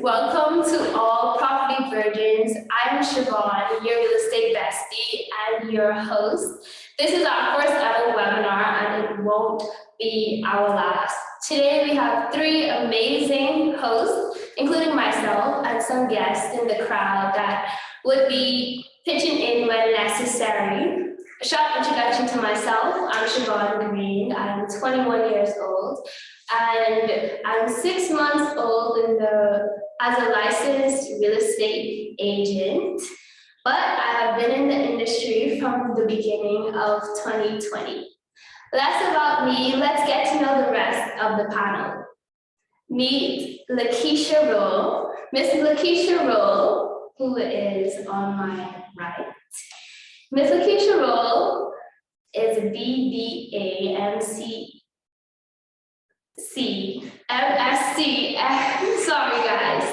Welcome to all property virgins. I'm Siobhan, your real estate bestie and your host. This is our first ever webinar and it won't be our last. Today we have three amazing hosts, including myself and some guests in the crowd that would be pitching in when necessary. A short introduction to myself. I'm Siobhan Green. I'm 21 years old and I'm 6 months old as a licensed real estate agent, but I have been in the industry from the beginning of 2020. That's about me. Let's get to know the rest of the panel. Meet Lakeisha Roll. Miss Lakeisha Roll, who is on my right. Miss Lakeisha Roll is a BBA MSc, sorry guys,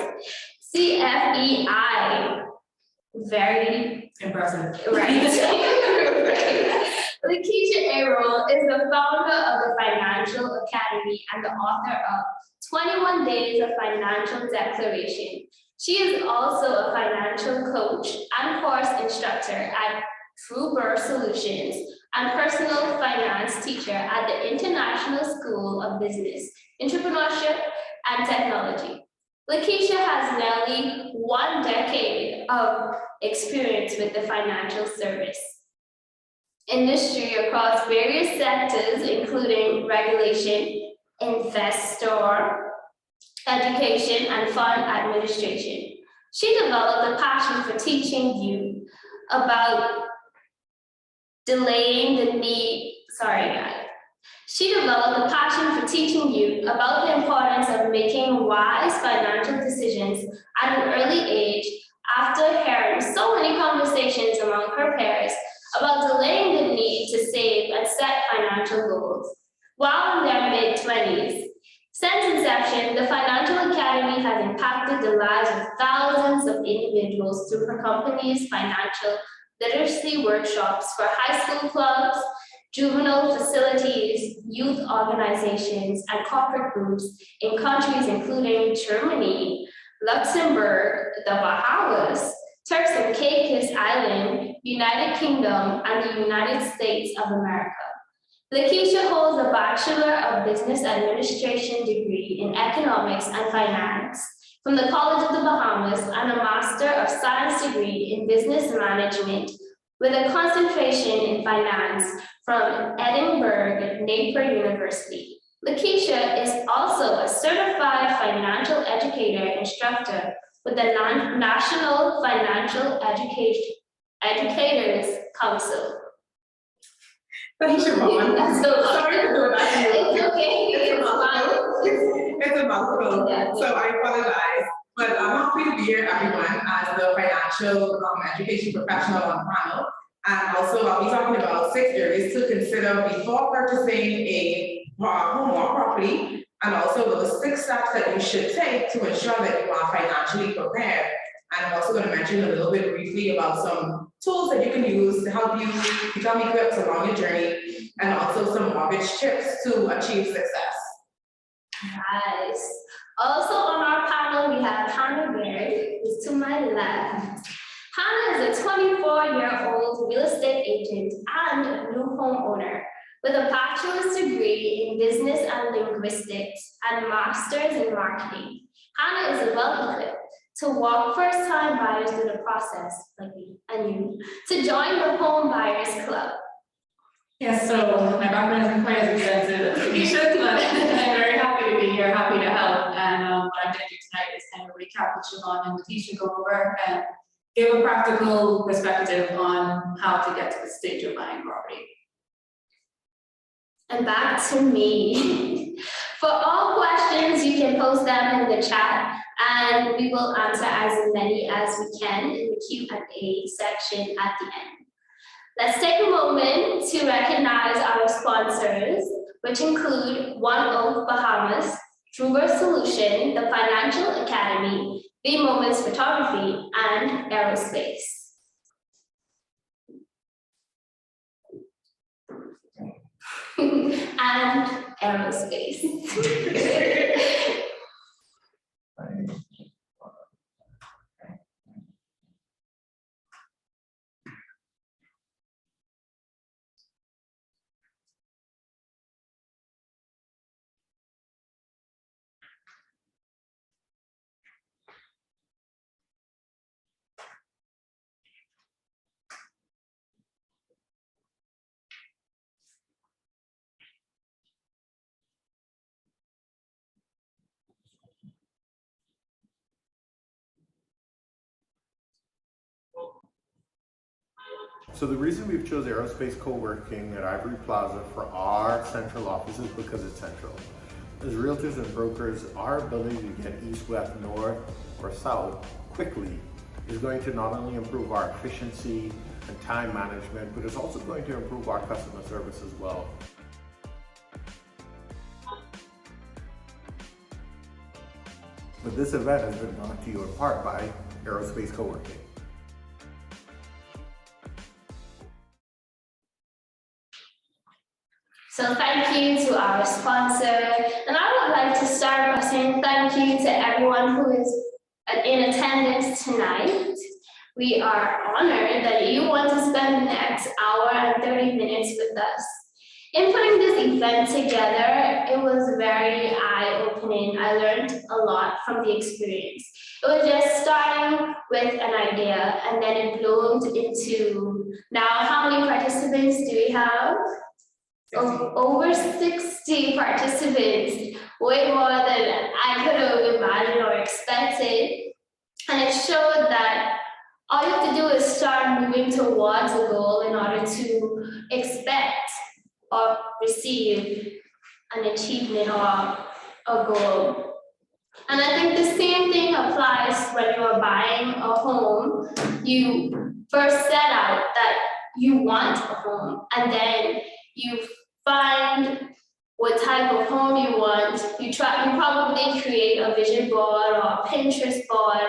CFEI. Very impressive. Right. Lakeisha A. Roll is the founder of the Financial Academy and the author of 21 Days of Financial Declaration. She is also a financial coach and course instructor at Trueburr Solutions and personal finance teacher at the International School of Business, Entrepreneurship, and Technology. Lakeisha has nearly 1 decade of experience with the financial service industry across various sectors, including regulation, investor education, and fund administration. She developed a passion for teaching youth about She developed a passion for teaching youth about the importance of making wise financial decisions at an early age after hearing so many conversations among her peers about delaying the need to save and set financial goals. While in their mid-20s, since inception, the Financial Academy has impacted the lives of thousands of individuals through her company's financial literacy workshops for high school clubs, juvenile facilities, youth organizations, and corporate groups in countries including Germany, Luxembourg, the Bahamas, Turks and Caicos Island, United Kingdom, and the United States of America. Lakeisha holds a Bachelor of Business Administration degree in Economics and Finance from the College of the Bahamas and a Master of Science degree in Business Management with a concentration in finance from Edinburgh Napier University. Lakeisha is also a certified financial educator instructor with the National Financial Educators Council. Thank you, Siobhan. Sorry for doing that. It's okay. It's a mouthful, so I apologize. But I'm happy to be here, everyone, as the financial education professional on the panel. And also, I'll be talking about 6 areas to consider before purchasing a home or property, and also the 6 steps that you should take to ensure that you are financially prepared. And I'm also going to mention a little bit briefly about some tools that you can use to help you become equipped along your journey, and also some mortgage tips to achieve success. Nice. Also on our panel, we have Hannah Baird, who's to my left. Hannah is a 24-year-old real estate agent and a new homeowner with a bachelor's degree in business and linguistics and master's in marketing. Hannah is well equipped to walk first-time buyers through the process, like me and you, to join the Home Buyers Club. Yes, so my background isn't quite as extensive as Lakeisha's, but I'm very happy to be here, happy to help. And what I'm going to do tonight is kind of recap what Siobhan and Lakeisha go over and give a practical perspective on how to get to the stage of buying property. And back to me. For all questions, you can post them in the chat and we will answer as many as we can in the Q&A section at the end. Let's take a moment to recognize our sponsors, which include One Oak Bahamas, Trueburr Solution, the Financial Academy, The Moments Photography, and Aerospace. And aerospace. So the reason we've chose aerospace co-working at Ivory Plaza for our central office is because it's central. As realtors and brokers, our ability to get east, west, north, or south quickly is going to not only improve our efficiency and time management, but it's also going to improve our customer service as well. But this event has been brought to you in part by Aerospace Co-working. So thank you to our sponsor, and I would like to start by saying thank you to everyone who is in attendance tonight. We are honored that you want to spend the next hour and 30 minutes with us. In putting this event together, it was very eye-opening. I learned a lot from the experience. It was just starting with an idea, and then it bloomed into, now how many participants do we have? Over 60 participants, way more than I could have imagined or expected. And it showed that all you have to do is start moving towards a goal in order to expect or receive an achievement or a goal. And I think the same thing applies when you are buying a home. You first set out that you want a home, and then you find what type of home you want. You probably create a vision board or a Pinterest board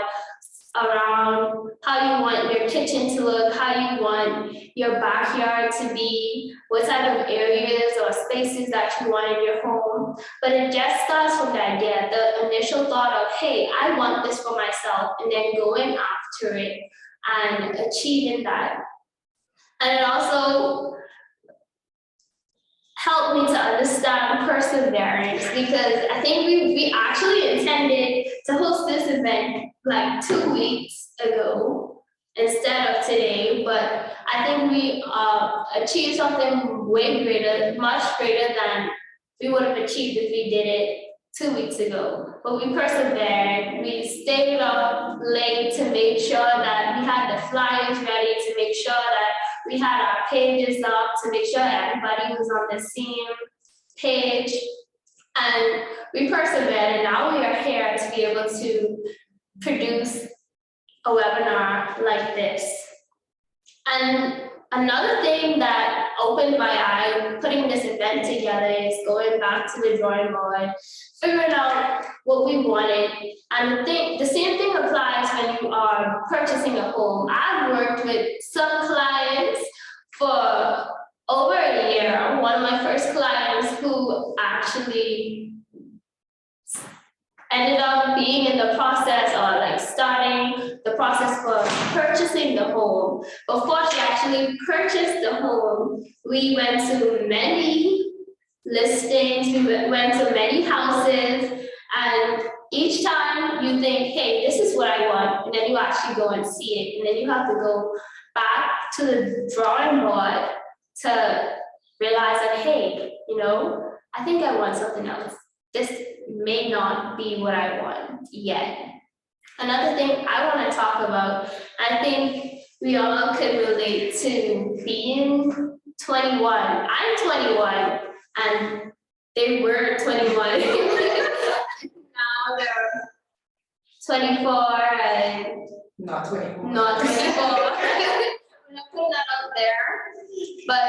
around how you want your kitchen to look, how you want your backyard to be, what type of areas or spaces that you want in your home. But it just starts from the idea, the initial thought of, hey, I want this for myself, and then going after it and achieving that. And it also helped me to understand perseverance, because I think we actually intended to host this event like 2 weeks ago instead of today, but I think we achieved something way greater, much greater than we would have achieved if we did it 2 weeks ago. But we persevered. We stayed up late to make sure that we had the flyers ready, to make sure that we had our pages up, to make sure everybody was on the same page. And we persevered, and now we are here to be able to produce a webinar like this. And another thing that opened my eye putting this event together is going back to the drawing board, figuring out what we wanted. And the same thing applies when you are purchasing a home. I've worked with some clients for over a year. One of my first clients who actually ended up being in the process, or like starting the process for purchasing the home. Before she actually purchased the home, we went to many listings, we went to many houses, and each time you think, hey, this is what I want, and then you actually go and see it, and then you have to go back to the drawing board to realize that, hey, you know, I think I want something else. This may not be what I want yet. Another thing I want to talk about, I think we all could relate to being 21. I'm 21, and they were 21. Now they're 24 and Not 24. not 24. I'm not putting that out there. But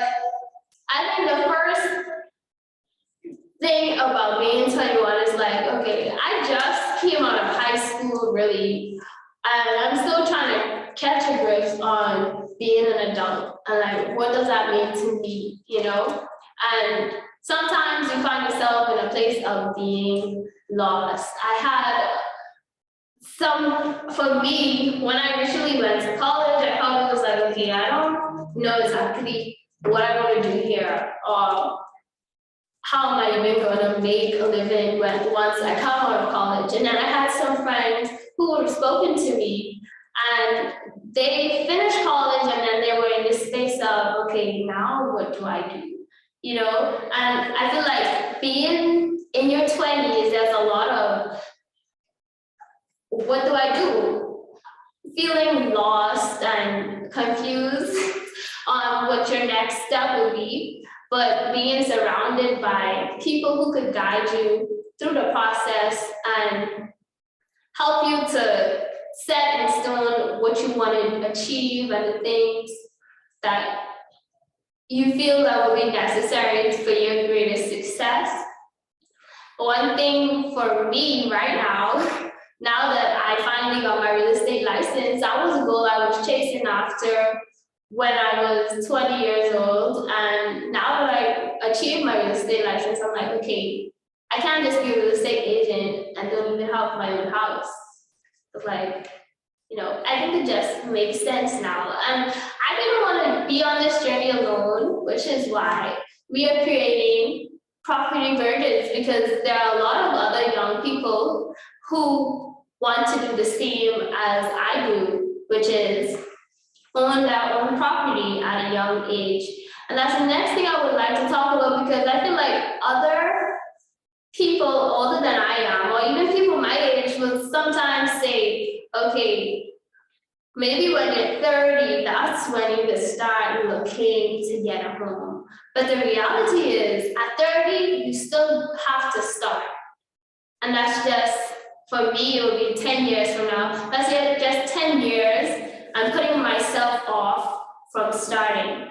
I think the first thing about being 21 is like, okay, I just came out of high school, really, and I'm still trying to catch a grip on being an adult, and like, what does that mean to me, you know? And sometimes you find yourself in a place of being lost. I had for me, when I initially went to college, I probably was like, okay, I don't know exactly what I want to do here, or how am I even going to make a living once I come out of college. And then I had some friends who were spoken to me, and they finished college, and then they were in this space of, okay, now what do I do? You know, and I feel like being in your 20s, there's a lot of, what do I do? Feeling lost and confused. on what your next step will be, but being surrounded by people who could guide you through the process and help you to set in stone what you want to achieve and the things that you feel that will be necessary for your greatest success. One thing for me right now, now that I finally got my real estate license, that was a goal I was chasing after when I was 20 years old. And now that I achieved my real estate license, I'm like, okay, I can't just be a real estate agent and don't even have my own house. It's like, you know, I think it just makes sense now. And I didn't want to be on this journey alone, which is why we are creating Property Virgins, because there are a lot of other young people who want to do the same as I do, which is own their own property at a young age. And that's the next thing I would like to talk about, because I feel like other people older than I am, or even people my age, will sometimes say, okay, maybe when you're 30, that's when you can start looking to get a home. But the reality is, at 30, you still have to start. And that's just, for me, it will be 10 years from now. That's just 10 years I'm putting myself off from starting.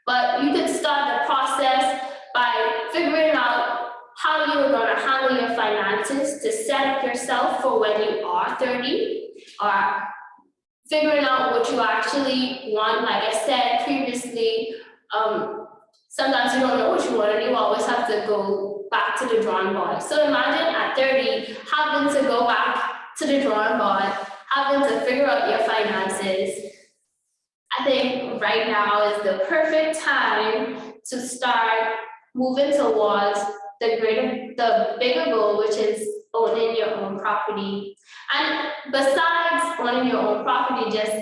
But you could start the process by figuring out how you're going to handle your finances to set up yourself for when you are 30, or figuring out what you actually want. Like I said previously, sometimes you don't know what you want and you always have to go back to the drawing board. So imagine at 30, having to go back to the drawing board, having to figure out your finances. I think right now is the perfect time to start moving towards the bigger goal, which is owning your own property. And besides owning your own property, just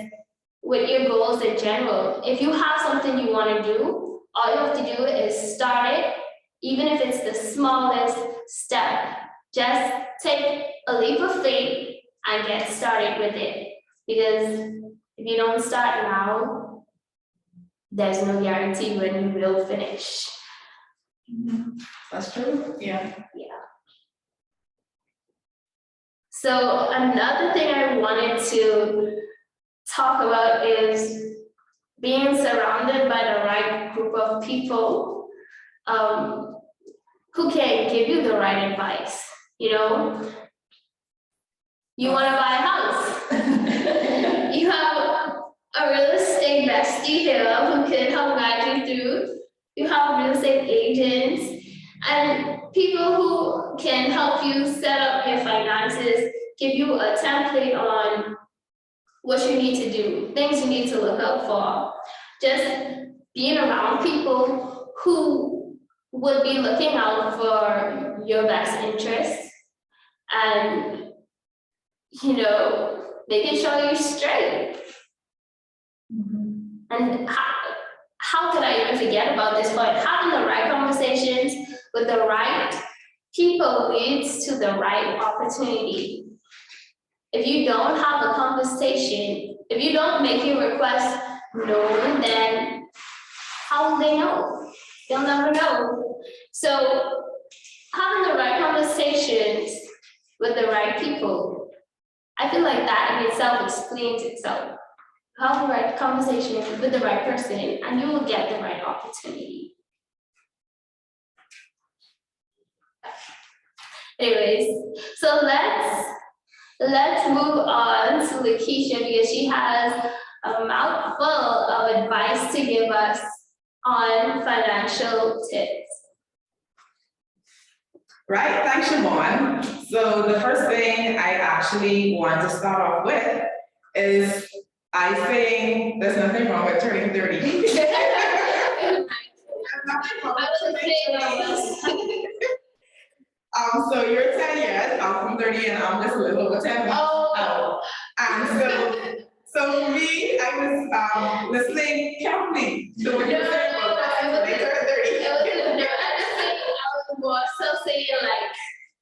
with your goals in general, if you have something you want to do, all you have to do is start it, even if it's the smallest step. Just take a leap of faith and get started with it. Because if you don't start now, there's no guarantee when you will finish. That's true. Yeah. So another thing I wanted to talk about is being surrounded by the right group of people who can give you the right advice. You know, you want to buy a house. You have a real estate bestie here who can help guide you through. You have real estate agents and people who can help you set up your finances, give you a template on what you need to do, things you need to look out for. Just being around people who would be looking out for your best interests and, you know, they can show you straight. And how could I even forget about this point? Having the right conversations with the right people leads to the right opportunity. If you don't have a conversation, if you don't make your request known, then how will they know? They'll never know. So having the right conversations with the right people, I feel like that in itself explains itself. Have the right conversation with the right person and you will get the right opportunity. Anyways, so let's move on to Lakeisha, because she has a mouthful of advice to give us on financial tips. Right, thanks, Siobhan. So the first thing I actually want to start off with is I think there's nothing wrong with turning 30. There's nothing wrong with turning 30. So you're 10 years, I'm from 30 and I'm just a little over 10. Oh. And so for me, I was listening carefully to what you were saying about when they turn 30. I was more so saying like,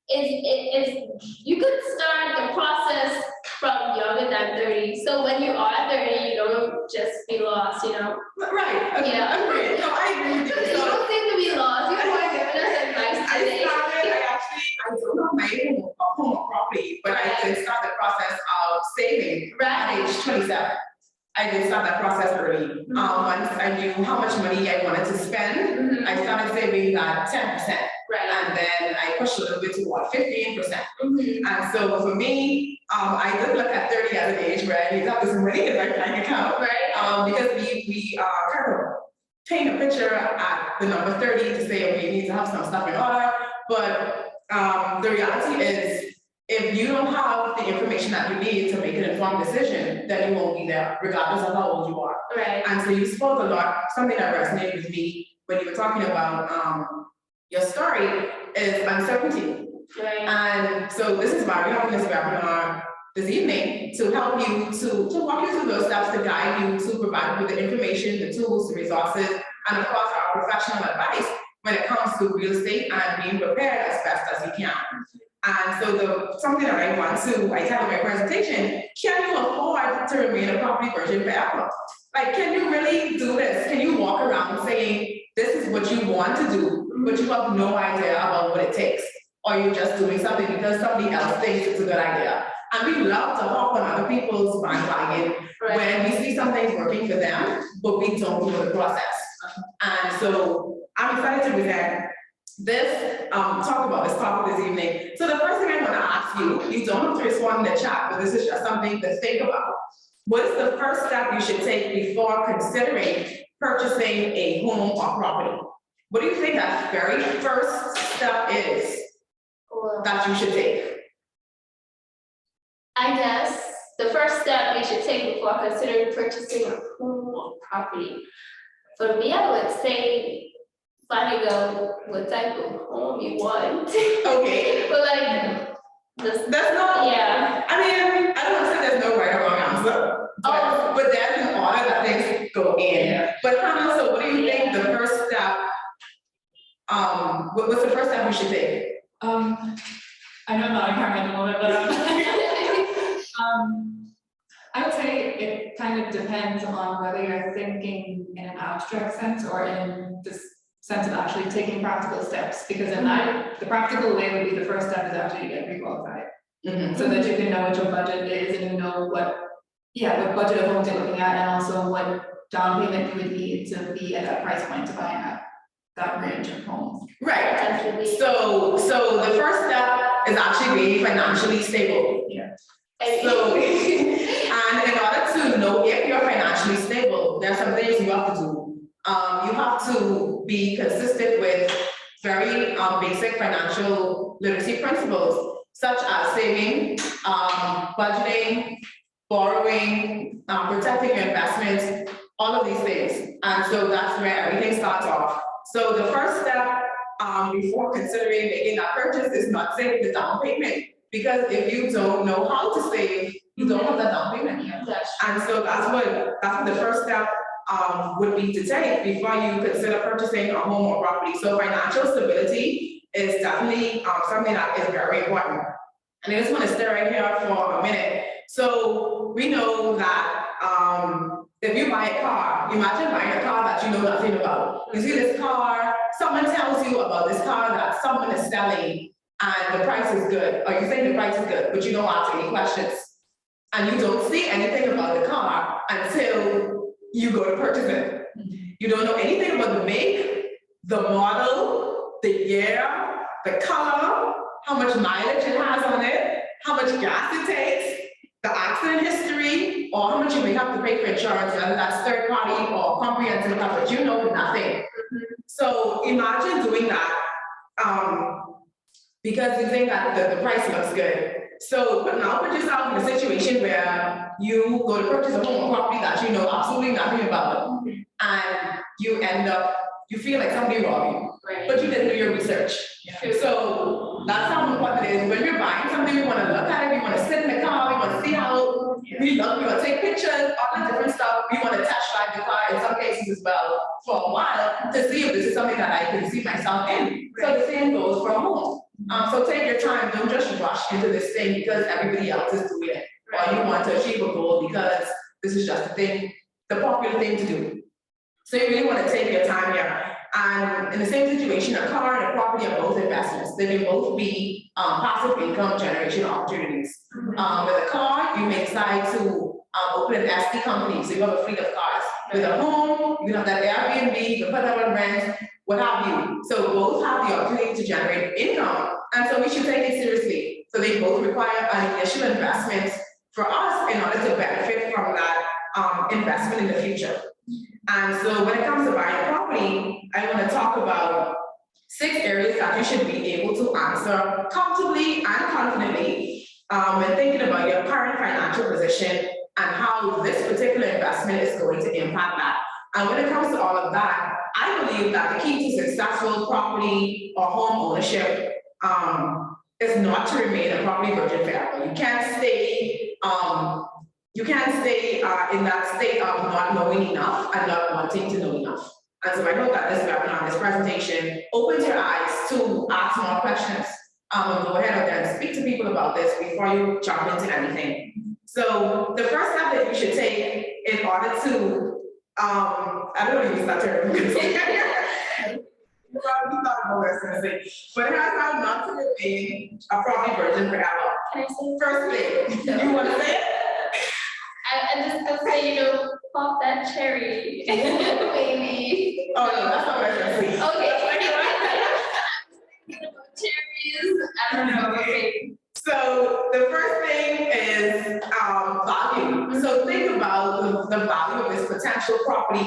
if you could start the process from younger than 30. So when you are 30, you don't just be lost, you know? Right, okay, Yeah. agreed. No, I agree with you. You So don't seem to be lost. You are giving us advice today. I don't have my home or property, but I did start the process of saving at age 27. I did start that process early. Once I knew how much money I wanted to spend, I started saving that 10%. Right. And then I pushed a little bit to what, 15%. And so for me, I did look at 30 as an age where I need to have this money in my bank account. Right. Because we kind of paint a picture at the number 30 to say, okay, you need to have some stuff in order. But the reality is, if you don't have the information that you need to make an informed decision, then you won't be there, regardless of how old you are. Right. And so you spoke a lot, something that resonated with me when you were talking about your story is uncertainty. Right. And so this is why we're having this webinar this evening to help you to walk you through those steps, to guide you, to provide you with the information, the tools, the resources, and of course our professional advice when it comes to real estate and being prepared as best as you can. And so something that I titled my presentation, can you afford to remain a property virgin forever? Like, can you really do this? Can you walk around saying, this is what you want to do, but you have no idea about what it takes? Or you're just doing something because somebody else thinks it's a good idea. And we love to hop on other people's bandwagon when we see something's working for them, but we don't know the process. And so I'm excited to present this, talk about this topic this evening. So the first thing I want to ask you, you don't have to respond in the chat, but this is just something to think about. What is the first step you should take before considering purchasing a home or property? What do you think that very first step is that you should take? I guess the first step you should take before considering purchasing a home or property. For me, I would say find out what type of home you want. Okay. But like, that's not, yeah. I mean, I don't want to say there's no right or wrong answer, but there's an order that things go in. Yeah. But Hannah, so what do you think the first step, what's the first step we should take? I know I'm not on camera at the moment, but I would say it kind of depends on whether you're thinking in an abstract sense or in this sense of actually taking practical steps, because in that, the practical way would be the first step is actually to get pre-qualified. So that you can know what your budget is and you know what budget of homes you're looking at, and also what down payment you would need to be at that price point to buy that range of homes. Right. Definitely. So the first step is actually being financially stable. Yeah. So, and in order to know if you're financially stable, there's some things you have to do. You have to be consistent with very basic financial literacy principles, such as saving, budgeting, borrowing, protecting your investments, all of these things. And so that's where everything starts off. So the first step before considering making that purchase is not saving the down payment. Because if you don't know how to save, you don't have the down payment yet. And so that's what the first step would be to take before you consider purchasing a home or property. So financial stability is definitely something that is very important. And I just want to stay right here for a minute. So we know that if you buy a car, imagine buying a car that you know nothing about. You see this car, someone tells you about this car that someone is selling, and the price is good, or you think the price is good, but you don't ask any questions. And you don't see anything about the car until you go to purchase it. You don't know anything about the make, the model, the year, the color, how much mileage it has on it, how much gas it takes, the accident history, or how much you may have to pay for insurance, whether that's third party or comprehensive coverage. You know nothing. So imagine doing that because you think that the price looks good. So now put yourself in a situation where you go to purchase a home or property that you know absolutely nothing about, and you end up, you feel like somebody robbed you, but you didn't do your research. So that's how important it is. When we're buying something, we want to look at it, we want to sit in the car, we want to see how we look, we want to take pictures, all the different stuff. We want to test drive the car in some cases as well for a while to see if this is something that I can see myself in. So the same goes for a home. So take your time, don't just rush into this thing because everybody else is doing it, or you want to achieve a goal because this is just the popular thing to do. So you really want to take your time here. And in the same situation, a car and a property are both investments. They can both be passive income generation opportunities. With a car, you may decide to open an SD company, so you have a fleet of cars. With a home, you can have that Airbnb, you can put that on rent, what have you. So both have the opportunity to generate income, and so we should take it seriously. So they both require an initial investment for us in order to benefit from that investment in the future. And so when it comes to buying property, I want to talk about 6 areas that you should be able to answer comfortably and confidently when thinking about your current financial position and how this particular investment is going to impact that. And when it comes to all of that, I believe that the key to successful property or home ownership is not to remain a property virgin forever. You can't stay in that state of not knowing enough and not wanting to know enough. And so I hope that this webinar, this presentation, opens your eyes to ask more questions. Go ahead and speak to people about this before you jump into anything. So the first step that you should take in order to, I don't want to use that term. You probably thought about what I was going to say, but it has how not to remain a property virgin forever. Can I say First thing, you want to say it? I'm just gonna say, pop that cherry, baby. Oh no, that's not what I was going to say. Okay, cherries, I don't know, okay. So the first thing is value. So think about the value of this potential property.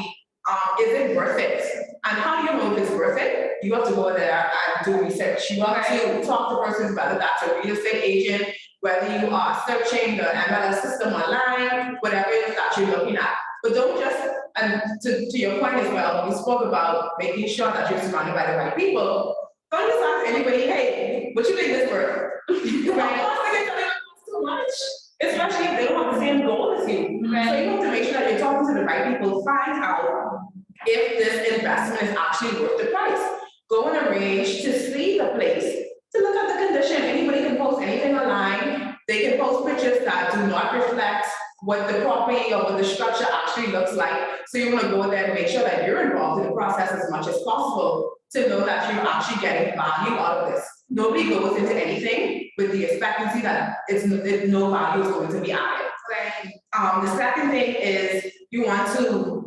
Is it worth it? And how do you know if it's worth it? You have to go there and do research. You have to talk to persons, whether that's a real estate agent, whether you are searching the MLS system online, whatever it is that you're looking at. But don't just, and to your point as well, we spoke about making sure that you're surrounded by the right people. Don't just ask anybody, hey, what you think this worth? Too much, especially if they don't have the same goal as you. So you have to make sure that you're talking to the right people, find out if this investment is actually worth the price. Go and arrange to see the place, to look at the condition. Anybody can post anything online. They can post pictures that do not reflect what the property or what the structure actually looks like. So you want to go there and make sure that you're involved in the process as much as possible to know that you're actually getting value out of this. Nobody goes into anything with the expectancy that no value is going to be added. The second thing is you want to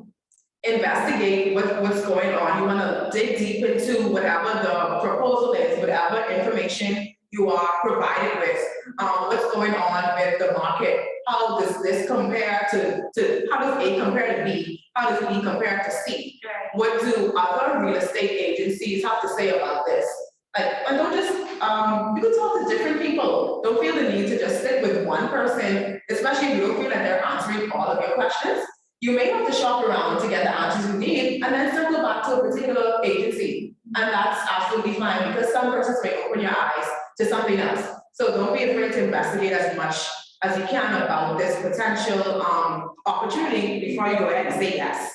investigate what's going on. You want to dig deep into whatever the proposal is, whatever information you are provided with, what's going on with the market. How does this compare to how does A compare to B? How does B compare to C? What do other real estate agencies have to say about this? And don't just, you can talk to different people. Don't feel the need to just stick with one person, especially if you don't feel that they're answering all of your questions. You may have to shop around to get the answers you need and then circle back to a particular agency. And that's absolutely fine because some persons may open your eyes to something else. So don't be afraid to investigate as much as you can about this potential opportunity before you go ahead and say yes.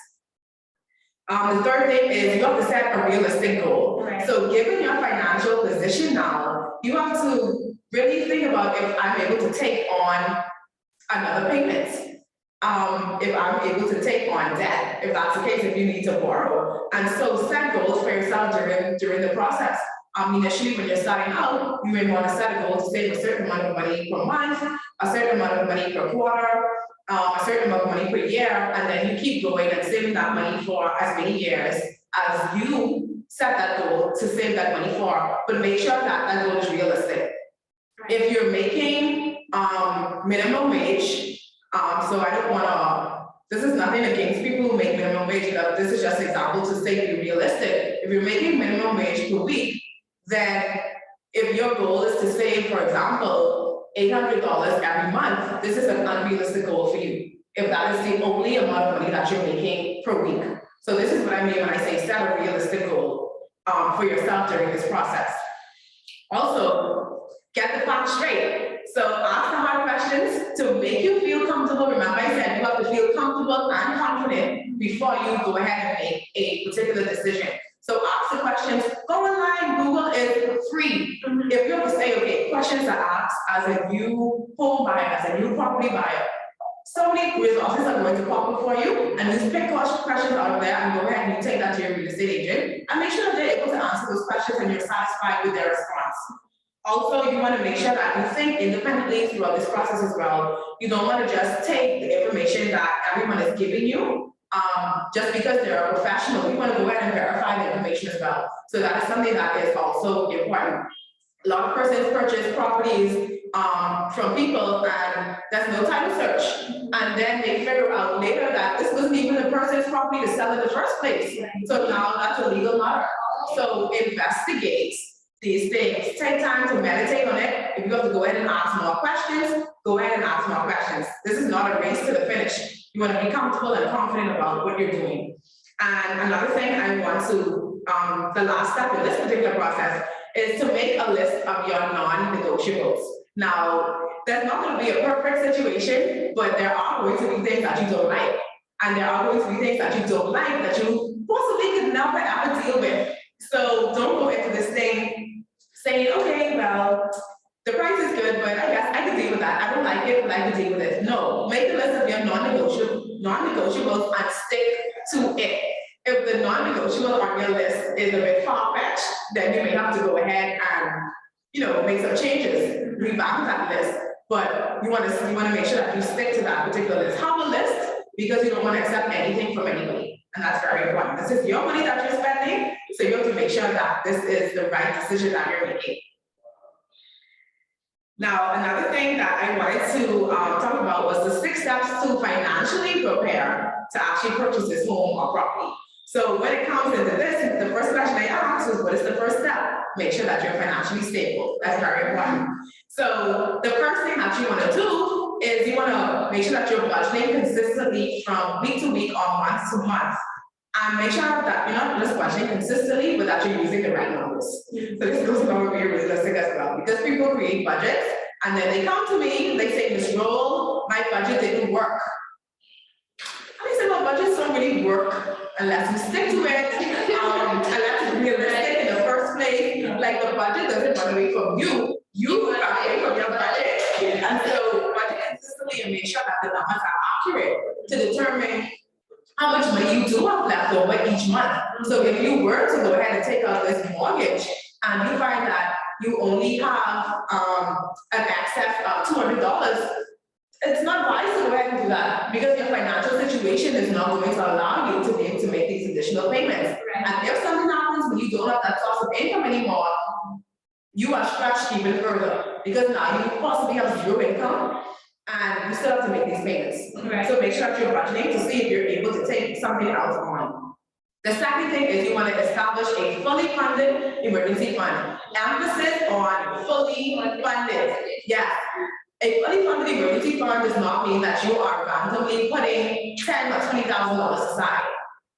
The third thing is you have to set a realistic goal. So given your financial position now, you have to really think about if I'm able to take on another payment. If I'm able to take on debt, if that's the case, if you need to borrow. And so set goals for yourself during the process. Initially, when you're starting out, you may want to set a goal to save a certain amount of money per month, a certain amount of money per quarter, a certain amount of money per year, and then you keep going and saving that money for as many years as you set that goal to save that money for, but make sure that that goal is realistic. If you're making minimum wage, so I don't want to, this is nothing against people who make minimum wage, but this is just an example to say be realistic. If you're making minimum wage per week, then if your goal is to save, for example, $800 every month, this is an unrealistic goal for you. If that is the only amount of money that you're making per week. So this is what I mean when I say set a realistic goal for yourself during this process. Also, get the facts straight. So ask the hard questions to make you feel comfortable. Remember I said you have to feel comfortable and confident before you go ahead and make a particular decision. So ask the questions, go online, Google is free. If you have to say, okay, questions are asked as a new home buyer, as a new property buyer, so many resources are going to pop up for you, and you pick questions out of there and go ahead and you take that to your real estate agent and make sure that they're able to answer those questions and you're satisfied with their response. Also, you want to make sure that you think independently throughout this process as well. You don't want to just take the information that everyone is giving you just because they're a professional. You want to go ahead and verify the information as well. So that is something that is also important. A lot of persons purchase properties from people and there's no title search. And then they figure out later that this wasn't even the person's property to sell in the first place. So now that's a legal matter. So investigate these things. Take time to meditate on it. If you have to go ahead and ask more questions, go ahead and ask more questions. This is not a race to the finish. You want to be comfortable and confident about what you're doing. And another thing I want to, the last step in this particular process is to make a list of your non-negotiables. Now, there's not going to be a perfect situation, but there are going to be things that you don't like. And there are going to be things that you don't like that you possibly could never ever deal with. So don't go into this thing saying, okay, well, the price is good, but I guess I can deal with that. I don't like it, but I can deal with it. No, make a list of your non-negotiables and stick to it. If the non-negotiable on your list is a bit far-fetched, then you may have to go ahead and, make some changes, revamp that list. But you want to make sure that you stick to that particular list. Have a list because you don't want to accept anything from anybody, and that's very important. This is your money that you're spending, so you have to make sure that this is the right decision that you're making. Now, another thing that I wanted to talk about was the 6 steps to financially prepare to actually purchase this home or property. So when it comes into this, the first question I ask is, what is the first step? Make sure that you're financially stable. That's very important. So the first thing that you want to do is you want to make sure that you're budgeting consistently from week to week or month to month. And make sure that you're not just budgeting consistently, but that you're using the right numbers. So this goes along with being realistic as well, because people create budgets and then they come to me and they say, Ms. Roll, my budget didn't work. And I say, well, budgets don't really work unless you stick to it, unless it's realistic in the first place. Like the budget doesn't run away from you, you run away from your budget. And so budget consistently and make sure that the numbers are accurate to determine how much money you do have left over each month. So if you were to go ahead and take out this mortgage and you find that you only have an excess of $200, it's not wise to go ahead and do that because your financial situation is not going to allow you to be able to make these additional payments. Right. And if something happens when you don't have that source of income anymore, you are stretched even further because now you possibly have 0 income and you still have to make these payments. Right. So make sure that you're budgeting to see if you're able to take something else on. The second thing is you want to establish a fully funded emergency fund. Emphasis on fully funded. Yes. A fully funded emergency fund does not mean that you are randomly putting $10,000 or $20,000 aside.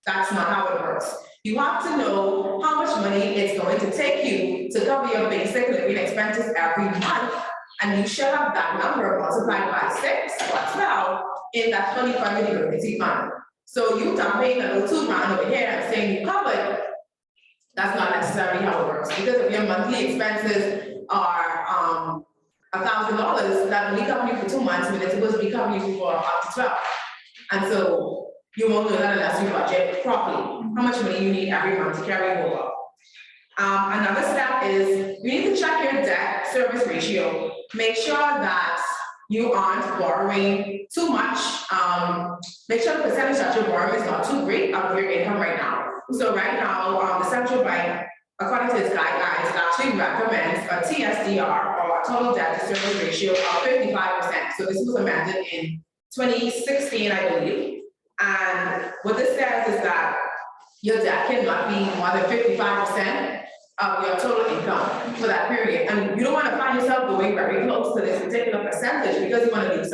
That's not how it works. You have to know how much money it's going to take you to cover your basic living expenses every month. And you should have that number multiplied by 6 or 12 in that fully funded emergency fund. So you dumping a little $2,000 over here and saying you covered, that's not necessarily how it works. Because if your monthly expenses are $1,000, that only cover you for 2 months when it's supposed to be covering you for up to 12. And so you won't know that unless you budget properly, how much money you need every month to carry over. Another step is you need to check your debt service ratio. Make sure that you aren't borrowing too much. Make sure the percentage that you're borrowing is not too great out of your income right now. So right now, the central bank, according to its guidelines, it actually recommends a TSDR or a total debt to service ratio of 55%. So this was amended in 2016, I believe. And what this says is that your debt cannot be more than 55% of your total income for that period. And you don't want to find yourself going very close to this particular percentage because you want to leave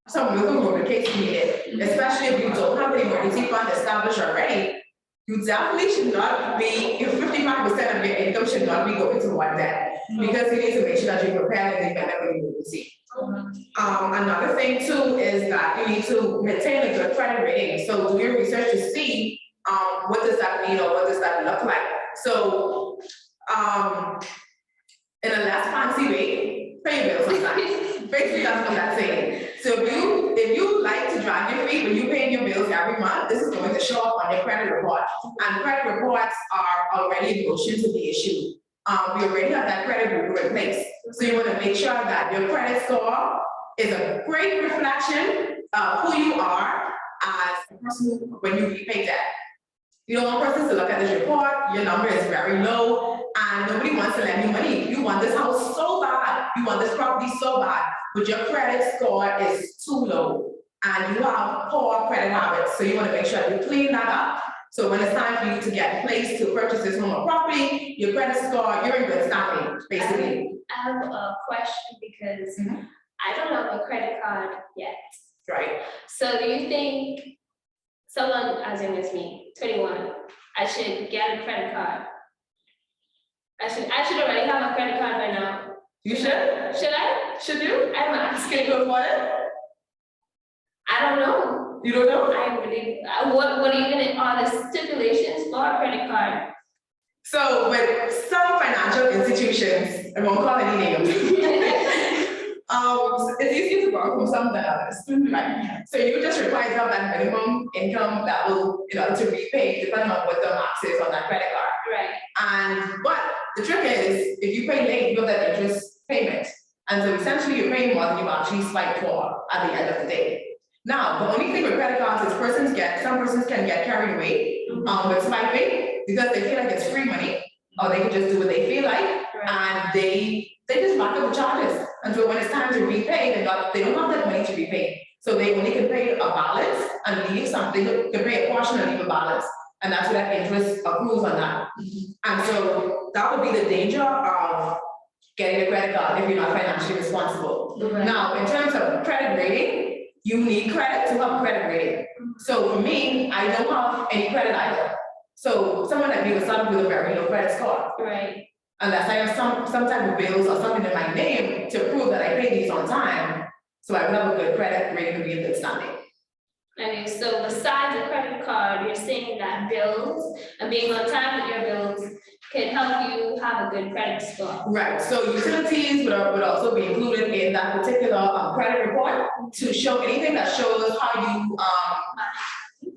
some wiggle room in case you need it, especially if you don't have the emergency fund established already. You definitely should not be, 55% of your income should not be going to one debt because you need to make sure that you're prepared in the event of an emergency. Another thing too is that you need to maintain a good credit rating. So do your research to see what does that mean or what does that look like. So in a less fancy way, pay your bills on time. Basically, that's what that's saying. So if you like to drag your feet when you pay your bills every month, this is going to show up on your credit report. And credit reports are already in motion to be issued. We already have that credit bureau in place. So you want to make sure that your credit score is a great reflection of who you are as a person when you repay debt. You don't want persons to look at this report, your number is very low, and nobody wants to lend you money. You want this house so bad, you want this property so bad, but your credit score is too low, and you have poor credit habits. So you want to make sure you clean that up. So when it's time for you to get placed to purchase this home or property, your credit score, you're in good standing, basically. I have a question because I don't have a credit card yet. Right. So do you think someone as young as me, 21, I should get a credit card? I should already have a credit card by now. You should? Should I? Should you? I'm asking. Can you afford it? I don't know. You don't know? I really, what even are the stipulations for a credit card? So with some financial institutions, I won't call any names, it's easy to borrow from some than others, right? So you just require to have that minimum income that will, to repay depending on what the max is on that credit card. Right. But the trick is, if you pay late, you have that interest payment. And so essentially you're paying more than you actually swipe for at the end of the day. Now, the only thing with credit cards is some persons can get carried away with swiping because they feel like it's free money, or they can just do what they feel like, and they just rack up the charges. And so when it's time to repay, they don't have that money to repay. So they only can pay a balance and leave something, can pay a portion and leave a balance. And that's where that interest accrues on that. And so that would be the danger of getting a credit card if you're not financially responsible. Now, in terms of credit rating, you need credit to have credit rating. So for me, I don't have any credit either. So someone like me was started with a very low credit score. Right. Unless I have some type of bills or something in my name to prove that I pay these on time, so I would have a good credit rating to be in good standing. Okay, so besides the credit card, you're saying that bills and being on time with your bills can help you have a good credit score. Right, so utilities would also be included in that particular credit report to show anything that shows how you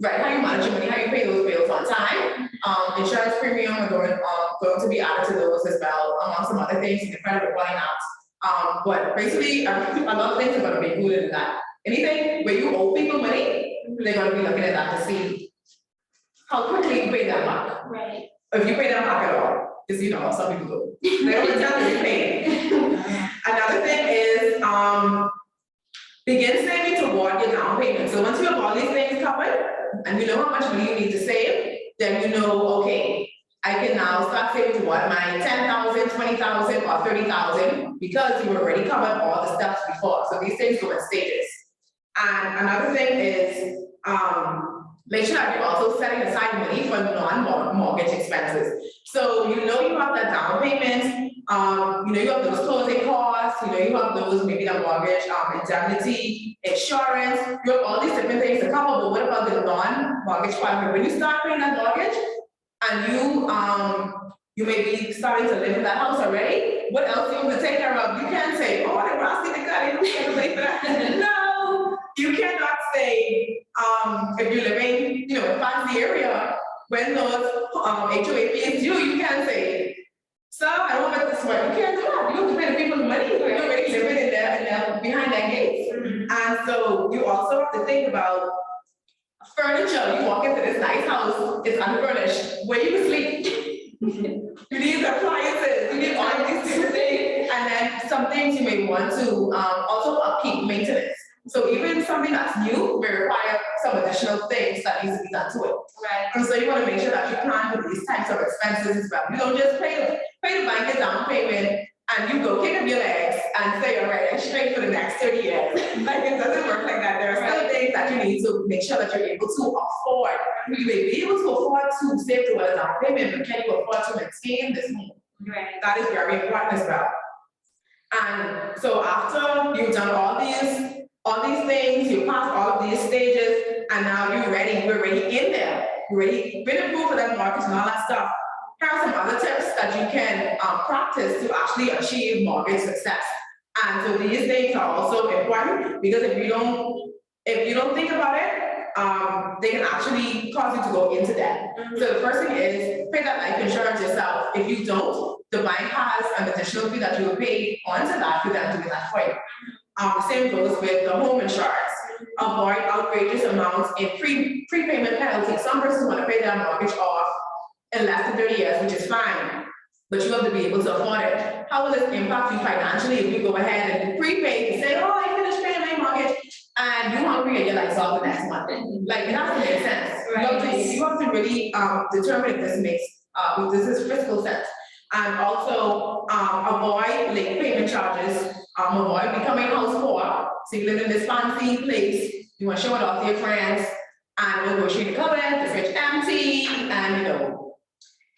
how you manage your money, how you pay those bills on time. Insurance premium are going to be added to those as well, among some other things in the credit reporting out. But basically, a lot of things are going to be included in that. Anything where you owe people money, they're going to be looking at that to see how quickly you pay them back. Right. If you pay them back at all, because some people do. They don't tell you pay. Another thing is begin saving toward your down payment. So once you have all these things covered, and you know how much money you need to save, then you know, okay, I can now start saving toward my 10,000, 20,000, or 30,000 because you already covered all the steps before. So these things go in stages. And another thing is make sure that you're also setting aside money for non-mortgage expenses. So you have that down payment, you have those closing costs, you have those, maybe the mortgage, indemnity, insurance, you have all these different things to cover, but what about the non-mortgage part? When you start paying that mortgage, and you may be starting to live in that house already, what else do you have to take care of? You can't say, oh, the grass need to cut it, you can't pay for that. No, you cannot say, if you're living, in a fancy area, when those HOA fees due, you can't say, sir, I don't want this one. You can't do that. You have to pay the people money. You're already living in there behind their gates. And so you also have to think about furniture. You walk into this nice house, it's unfurnished. Where you can sleep? You need appliances. You need all of these different things. And then some things you may want to also upkeep, maintenance. So even something that's new may require some additional things that needs to be done to it. Right. And so you want to make sure that you plan for these types of expenses as well. You don't just pay the bank a down payment and you go kick up your legs and say, all right, I'm straight for the next 30 years. Like, it doesn't work like that. There are still things that you need to make sure that you're able to afford. You may be able to afford to save towards a down payment, but can you afford to maintain this home? Right. That is very important as well. And so after you've done all these things, you pass all of these stages, and now we're ready in there. You're ready, been approved for that mortgage and all that stuff. Here are some other tips that you can practice to actually achieve mortgage success. And so these things are also important because if you don't think about it, they can actually cause you to go into debt. So the first thing is pay that life insurance yourself. If you don't, the bank has an additional fee that you will pay onto that for them to get that for you. The same goes with the home insurance. Avoid outrageous amounts in prepayment penalties. Some persons want to pay their mortgage off in less than 30 years, which is fine, but you have to be able to afford it. How will this impact you financially if you go ahead and prepay and say, oh, I finished paying my mortgage, and you're hungry and you're like, off the next month? Like, it has to make sense. Right. You have to really determine if this makes this is fiscal sense. And also avoid late payment charges, avoid becoming house poor. So you live in this fancy place, you want to show it off to your friends, and you'll go straight to cupboard, the fridge empty, and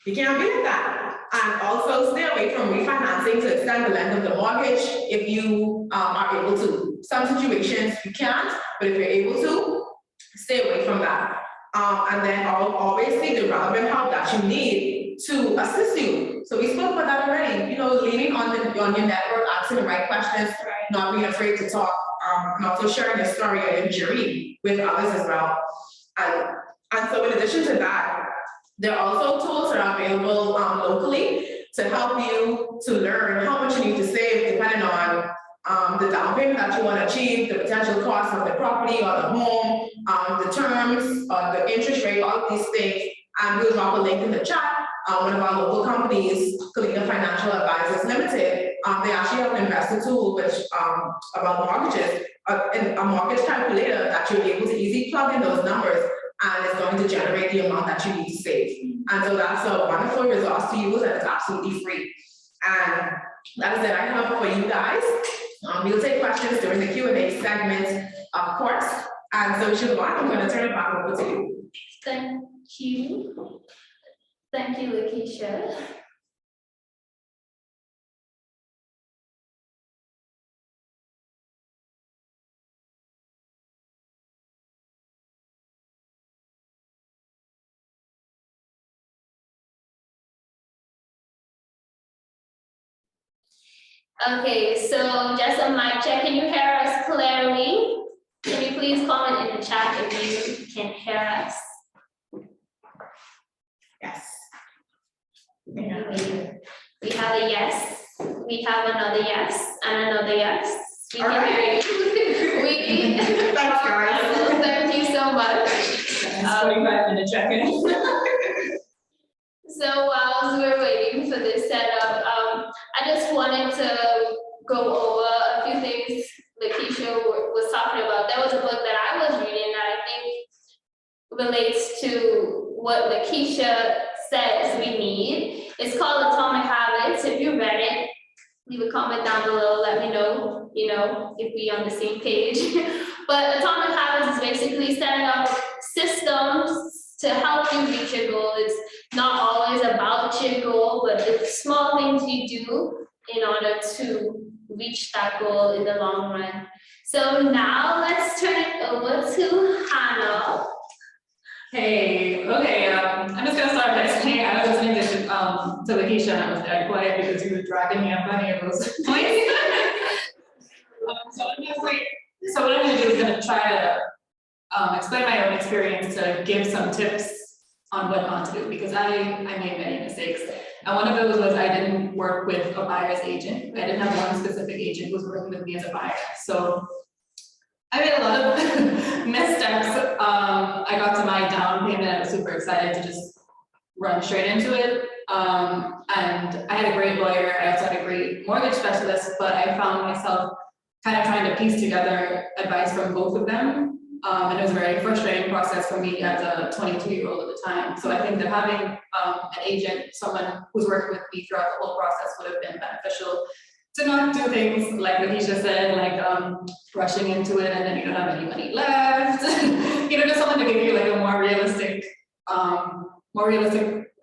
you can't be like that. And also stay away from refinancing to extend the length of the mortgage if you are able to. Some situations you can't, but if you're able to, stay away from that. And then always seek the relevant help that you need to assist you. So we spoke about that already. Leaning on your network, asking the right questions, not being afraid to talk, and also sharing your story or your journey with others as well. And so in addition to that, there are also tools that are available locally to help you to learn how much you need to save depending on the down payment that you want to achieve, the potential cost of the property or the home, the terms, the interest rate, all of these things. And we'll drop a link in the chat. One of our local companies, Colina Financial Advisors Limited, they actually have an investor tool which about mortgages, a mortgage calculator that you'll be able to easily plug in those numbers, and it's going to generate the amount that you need to save. And so that's a wonderful resource to use, and it's absolutely free. And that is it I have for you guys. We'll take questions during the Q&A segment, of course. And so, Siobhan, I'm going to turn it back over to you. Thank you. Thank you, Lakeisha. Okay, so just a mic check. Can you hear us clearly? Can you please comment in the chat if you can hear us? Yes. We have a yes. We have another yes and another yes. We can hear you. Thanks, guys. Thank you so much. 45-minute check-in. So while we're waiting for this setup, I just wanted to go over a few things Lakeisha was talking about. There was a book that I was reading that I think relates to what Lakeisha says we need. It's called Atomic Habits. If you read it, leave a comment down below. Let me know, if we're on the same page. But Atomic Habits is basically setting up systems to help you reach your goal. It's not always about your goal, but the small things you do in order to reach that goal in the long run. So now let's turn it over to Hannah. Hey, okay, I'm just gonna start by saying I was listening to Lakeisha, and I was very quiet because you were dragging me up on any of those points. So what I'm gonna do is gonna try to explain my own experience to give some tips on what not to do, because I made many mistakes. And one of those was I didn't work with a buyer's agent. I didn't have one specific agent who was working with me as a buyer. So I made a lot of missteps. I got to my down payment. I was super excited to just run straight into it. And I had a great lawyer. I also had a great mortgage specialist, but I found myself kind of trying to piece together advice from both of them. And it was a very frustrating process for me as a 22-year-old at the time. So I think that having an agent, someone who's working with me throughout the whole process would have been beneficial, to not do things like Lakeisha said, like rushing into it and then you don't have any money left. Just someone to give you like a more realistic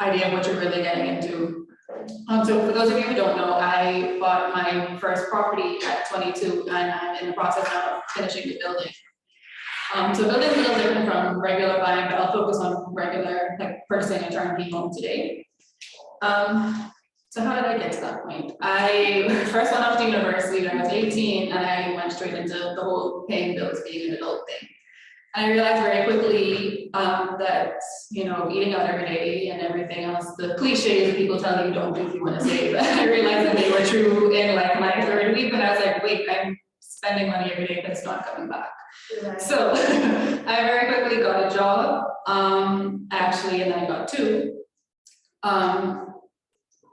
idea of what you're really getting into. So for those of you who don't know, I bought my first property at 22 and I'm in the process now of finishing the building. So building is a little different from regular buying, but I'll focus on regular, like purchasing a turnkey home today. So So how did I get to that point? I first went off to university when I was 18, and I went straight into the whole paying bills being an adult thing. And I realized very quickly that, you know, eating out every day and everything else, the cliches that people tell you don't do if you want to save, I realized that they were true in like my third week, and I was like, wait, I'm spending money every day, but it's not coming back. Right. So I very quickly got a job, actually, and then I got two.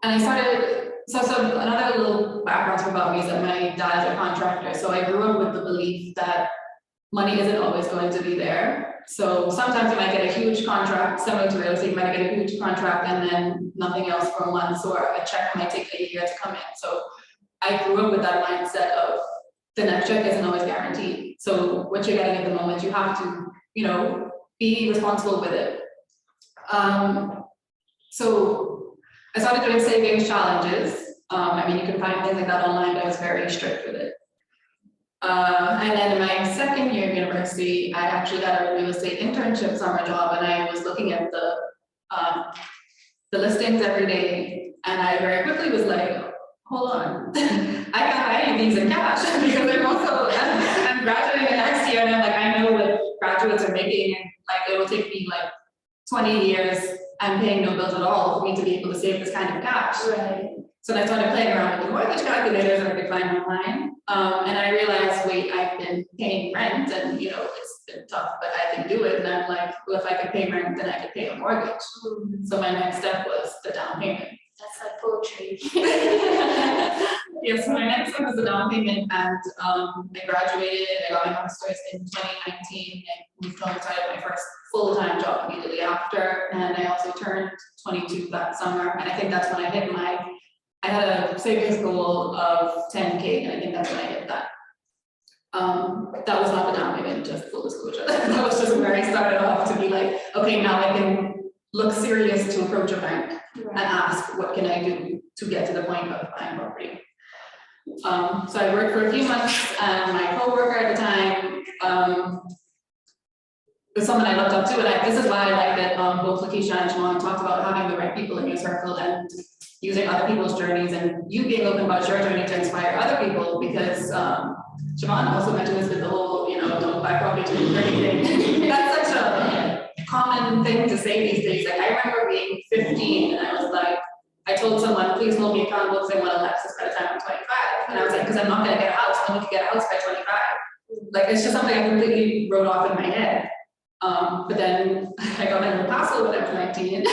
And I started, so another little background about me is that my dad's a contractor. So I grew up with the belief that money isn't always going to be there. So sometimes you might get a huge contract, similar to real estate, you might get a huge contract and then nothing else for months, or a check might take a year to come in. So I grew up with that mindset of the next check isn't always guaranteed. So what you're getting at the moment, you have to, you know, be responsible with it. So I started doing savings challenges. I mean, you can find things like that online, but I was very strict with it. And then in my second year of university, I actually got a real estate internship summer job, and I was looking at the listings every day, and I very quickly was like, hold on, I can't buy any of these in cash because I'm graduating next year, and I'm like, I know what graduates are making, and like it will take me like 20 years and paying no bills at all for me to be able to save this kind of cash. Right. So I started playing around with the mortgage calculators that I could find online. And I realized, wait, I've been paying rent and, you know, it's been tough, but I can do it. And I'm like, well, if I could pay rent, then I could pay a mortgage. So my next step was the down payment. That's like poetry. Yes, so my next step was the down payment, and I graduated, I got my master's in 2019, and moved on, started my first full-time job immediately after, and I also turned 22 that summer, and I think that's when I hit I had a savings goal of 10K, and I think that's when I hit that. That was not the down payment, just full disclosure. That was just where I started off to be like, okay, now I can look serious to approach a bank and ask, what can I do to get to the point of buying property? So I worked for a few months, and my coworker at the time was someone I looked up to, and this is why I like that both Lakeisha and Siobhan talked about having the right people in your circle and using other people's journeys, and you being open about your journey to inspire other people, because Siobhan also mentioned this with the whole, you know, don't buy property to do anything. That's such a common thing to say these days. Like, I remember being 15, and I was like, I told someone, please hold me accountable because I want a Lexus by the time I'm 25. And I was like, because I'm not going to get a house, I'm going to get a house by 25. Like, it's just something I completely wrote off in my head. But then I got my little parcel when I was 19, and I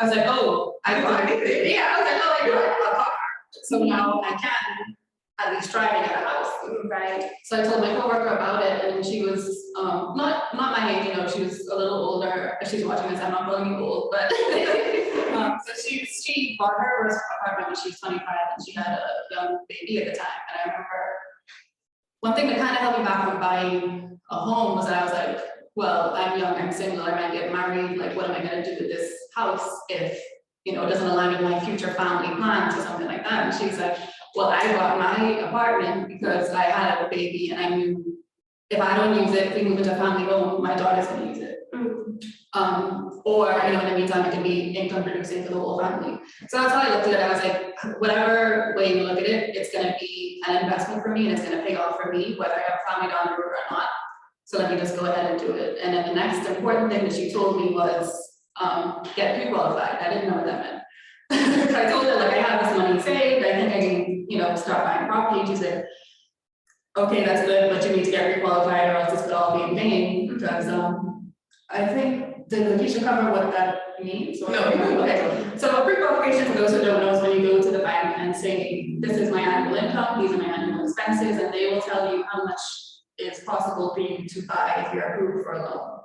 was like, oh, I got anything. Yeah, I was like, oh, I got a car. So now I can at least try to get a house. Right. So I told my coworker about it, and she was not my age, you know, she was a little older. If she's watching this, I'm not calling you old, but so she bought her first apartment when she was 25, and she had a young baby at the time. And I remember one thing that kind of held me back from buying a home was that I was like, well, I'm young, I'm single, I might get married, like what am I going to do with this house if, you know, it doesn't align with my future family plans or something like that. And she's like, well, I bought my apartment because I had a baby, and I knew if I don't use it, if we move into a family home, my daughter's going to use it. Or, you know, in the meantime, it can be income producing for the whole family. So that's how I looked at it. I was like, whatever way you look at it, it's going to be an investment for me, and it's going to pay off for me, whether I have a family down the road or not. So let me just go ahead and do it. And then the next important thing that she told me was get pre-qualified. I didn't know what that meant. I told her, like, I have this money saved, I think I can, you know, start buying property. She said, okay, that's good, but you need to get pre-qualified or else this could all be in vain. Because I think, did Lakeisha cover what that means? Or? No. Okay, so pre-qualification, for those who don't know, is when you go to the bank and say, this is my annual income, these are my annual expenses, and they will tell you how much is possible for you to buy if you're approved for a loan.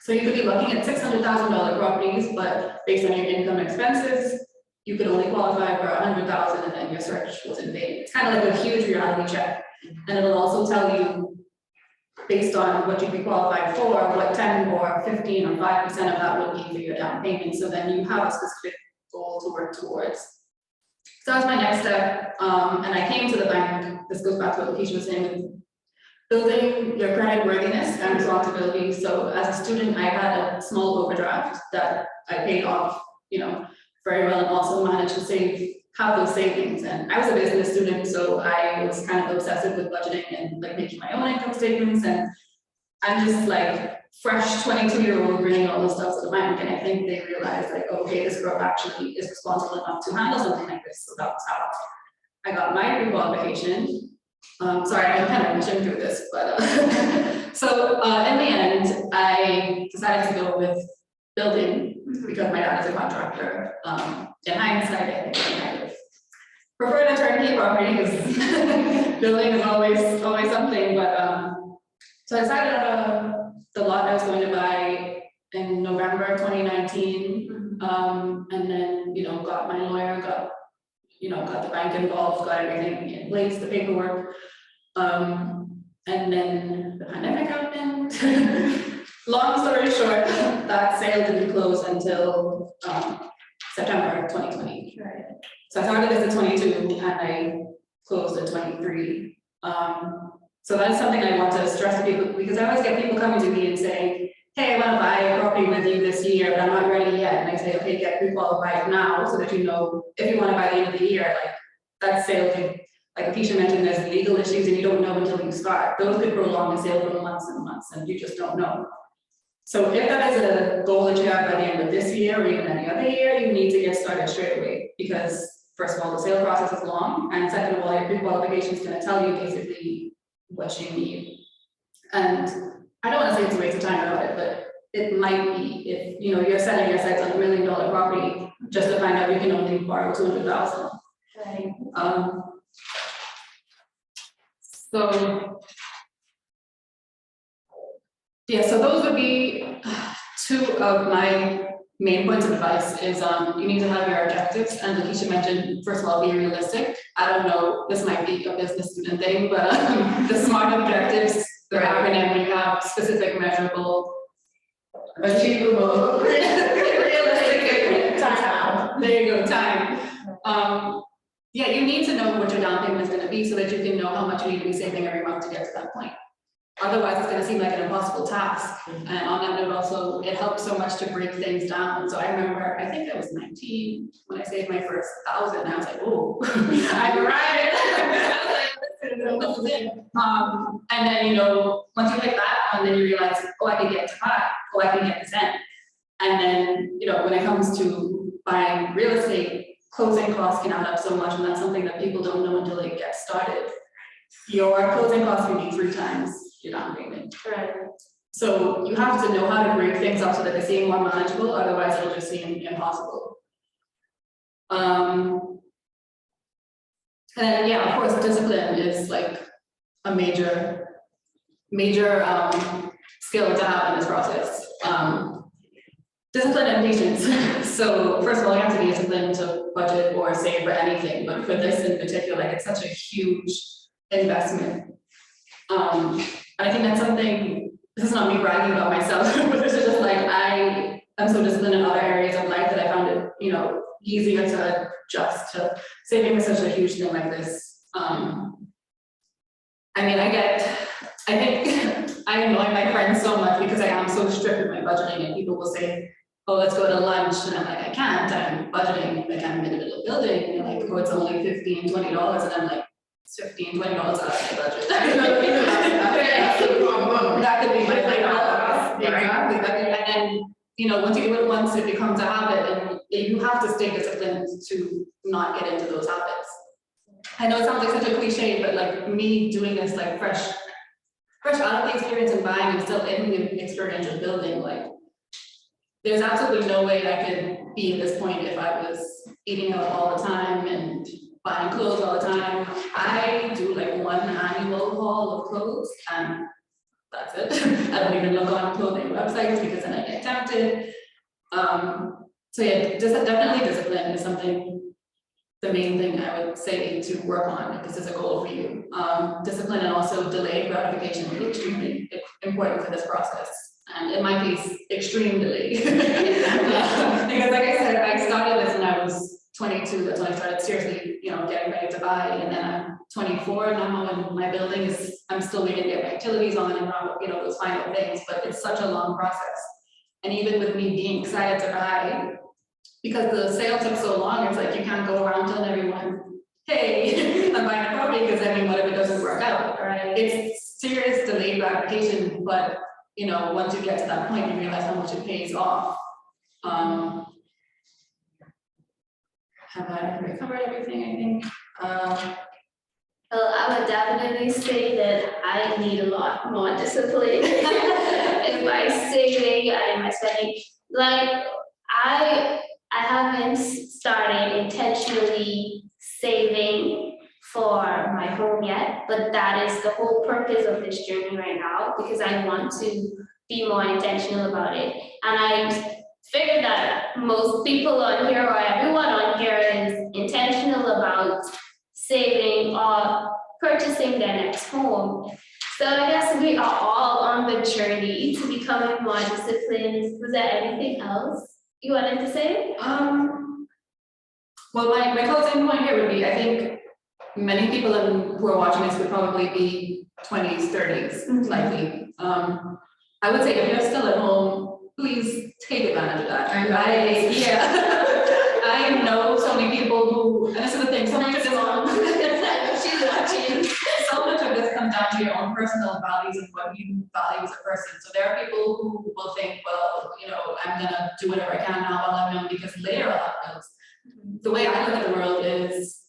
So you could be looking at $600,000 properties, but based on your income expenses, you could only qualify for $100,000, and then your search was in vain. It's kind of like a huge reality check, and it'll also tell you, based on what you'd be qualified for, what 10 or 15 or 5% of that would be for your down payment. So then you have a specific goal to work towards. So that was my next step, and I came to the bank. This goes back to what Lakeisha was saying with building your credit worthiness and responsibility. So as a student, I had a small overdraft that I paid off, you know, very well and also manage to have those savings. And I was a business student, so I was kind of obsessive with budgeting and like making my own income statements. And I'm just like fresh 22-year-old bringing all those stuff to the bank. And I think they realized like, okay, this girl actually is responsible enough to handle something like this. So that was how I got my pre-qualification. Sorry, I'm kind of rushing through this, but so in the end, I decided to go with building because my dad is a contractor. In hindsight, I think I kind of prefer to turnkey property because building is always something. But so I decided the lot I was going to buy in November 2019, and then got my lawyer, got the bank involved, got everything in place, the paperwork, and then the pandemic happened. Long story short, that sale didn't close until September 2020. Right. So I started this in 22 and I closed in 23. So that's something I want to stress to people because I always get people coming to me and saying, hey, I want to buy a property with you this year, but I'm not ready yet. And I say, okay, get pre-qualified now so that if you want to buy the end of the year, like that sale could, like Keisha mentioned, there's legal issues and you don't know until you start. Those could prolong the sale for months and months and you just don't know. So if that is a goal that you have by the end of this year or even any other year, you need to get started straight away because first of all, the sale process is long, and second of all, your pre-qualification is going to tell you basically what you need. And I don't want to say it's a waste of time about it, but it might be if you're selling your sites on $1 million property just to find out you can only borrow $200,000. Right. So yeah, so those would be two of my main points of advice is you need to have your objectives, and like Keisha mentioned, first of all, be realistic. I don't know, this might be a business student thing, but the SMART objectives, they're acronym, you have specific, measurable, achievable, realistic, time. There you go, time. Yeah, you need to know what your down payment is going to be so that you can know how much you need to be saving every month to get to that point. Otherwise, it's going to seem like an impossible task. And on that note, also, it helps so much to break things down. So I remember, I think I was 19 when I saved my first 1,000. And I was like, oh, I've arrived. This is it. And then, once you hit that, and then you realize, oh, I can get to 5. Oh, I can get to 10. And then, when it comes to buying real estate, closing costs can add up so much. And that's something that people don't know until they get started. Your closing costs can be 3 times your down payment. Right. So you have to know how to break things up so that they seem more manageable, otherwise it'll just seem impossible. And then, yeah, of course, discipline is like a major skill to have in this process. Discipline and patience. So first of all, you have to be disciplined to budget or save for anything, but for this in particular, like it's such a huge investment. And I think that's something, this is not me bragging about myself, but this is just like, I am so disciplined in other areas of life that I found it, easier to adjust to saving is such a huge thing like this. I think I annoy my friends so much because I am so strict with my budgeting, and people will say, oh, let's go to lunch, and I'm like, I can't, I'm budgeting, like I'm in the middle of building, and they're like, oh, it's only $15, $20, and I'm like, it's $15, $20 out of my budget. That could be my $5. Exactly. And then, once you do it once, it becomes a habit, and you have to stay disciplined to not get into those habits. I know it sounds like such a cliche, but like me doing this like fresh out of the experience of buying and still in the experience of building, like there's absolutely no way I could be at this point if I was eating out all the time and buying clothes all the time. I do like one annual haul of clothes and that's it. I don't even look on clothing websites because then I get tempted. So yeah, just definitely discipline is something, the main thing I would say to work on if this is a goal for you. Discipline and also delayed gratification is extremely important for this process. And in my case, extreme delay. Because like I said, I started this when I was 22, that's when I started seriously, getting ready to buy. And then I'm 24 now, and my building is, I'm still waiting to get my utilities on and those final things, but it's such a long process. And even with me being excited to buy, because the sale took so long, it's like you can't go around telling everyone, hey, I'm buying a property, because I mean, what if it doesn't work out, right? It's serious delayed gratification, but you know, once you get to that point, you realize how much it pays off. Have I covered everything, I think? Well, I would definitely say that I need a lot more discipline in my saving and my spending. Like I haven't started intentionally saving for my home yet, but that is the whole purpose of this journey right now, because I want to be more intentional about it. And I figured that most people on here, or everyone on here, is intentional about saving or purchasing their next home. So I guess we are all on the journey to becoming more disciplined. Was there anything else you wanted to say? Well, my closing point here would be, I think many people who are watching this would probably be 20s, 30s, likely. I would say if you're still at home, please take advantage of that. I know so many people who, and this is the thing, so much of this, she's watching, so much of this comes down to your own personal values and what you value as a person. So there are people who will think, well, you know, I'm gonna do whatever I can now while I'm young, because later I'll have bills. The way I look at the world is,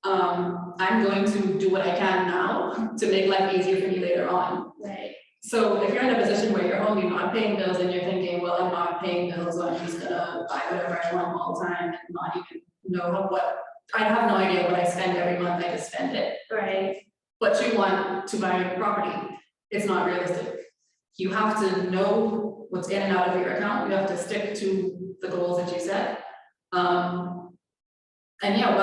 I'm going to do what I can now to make life easier for me later on. Right. So if you're in a position where you're only not paying bills and you're thinking, well, I'm not paying bills, so I'm just gonna buy whatever I want all the time and not even know what, I have no idea what I spend every month, I just spend it. Right. But you want to buy property, it's not realistic. You have to know what's in and out of your account, you have to stick to the goals that you set. And yeah,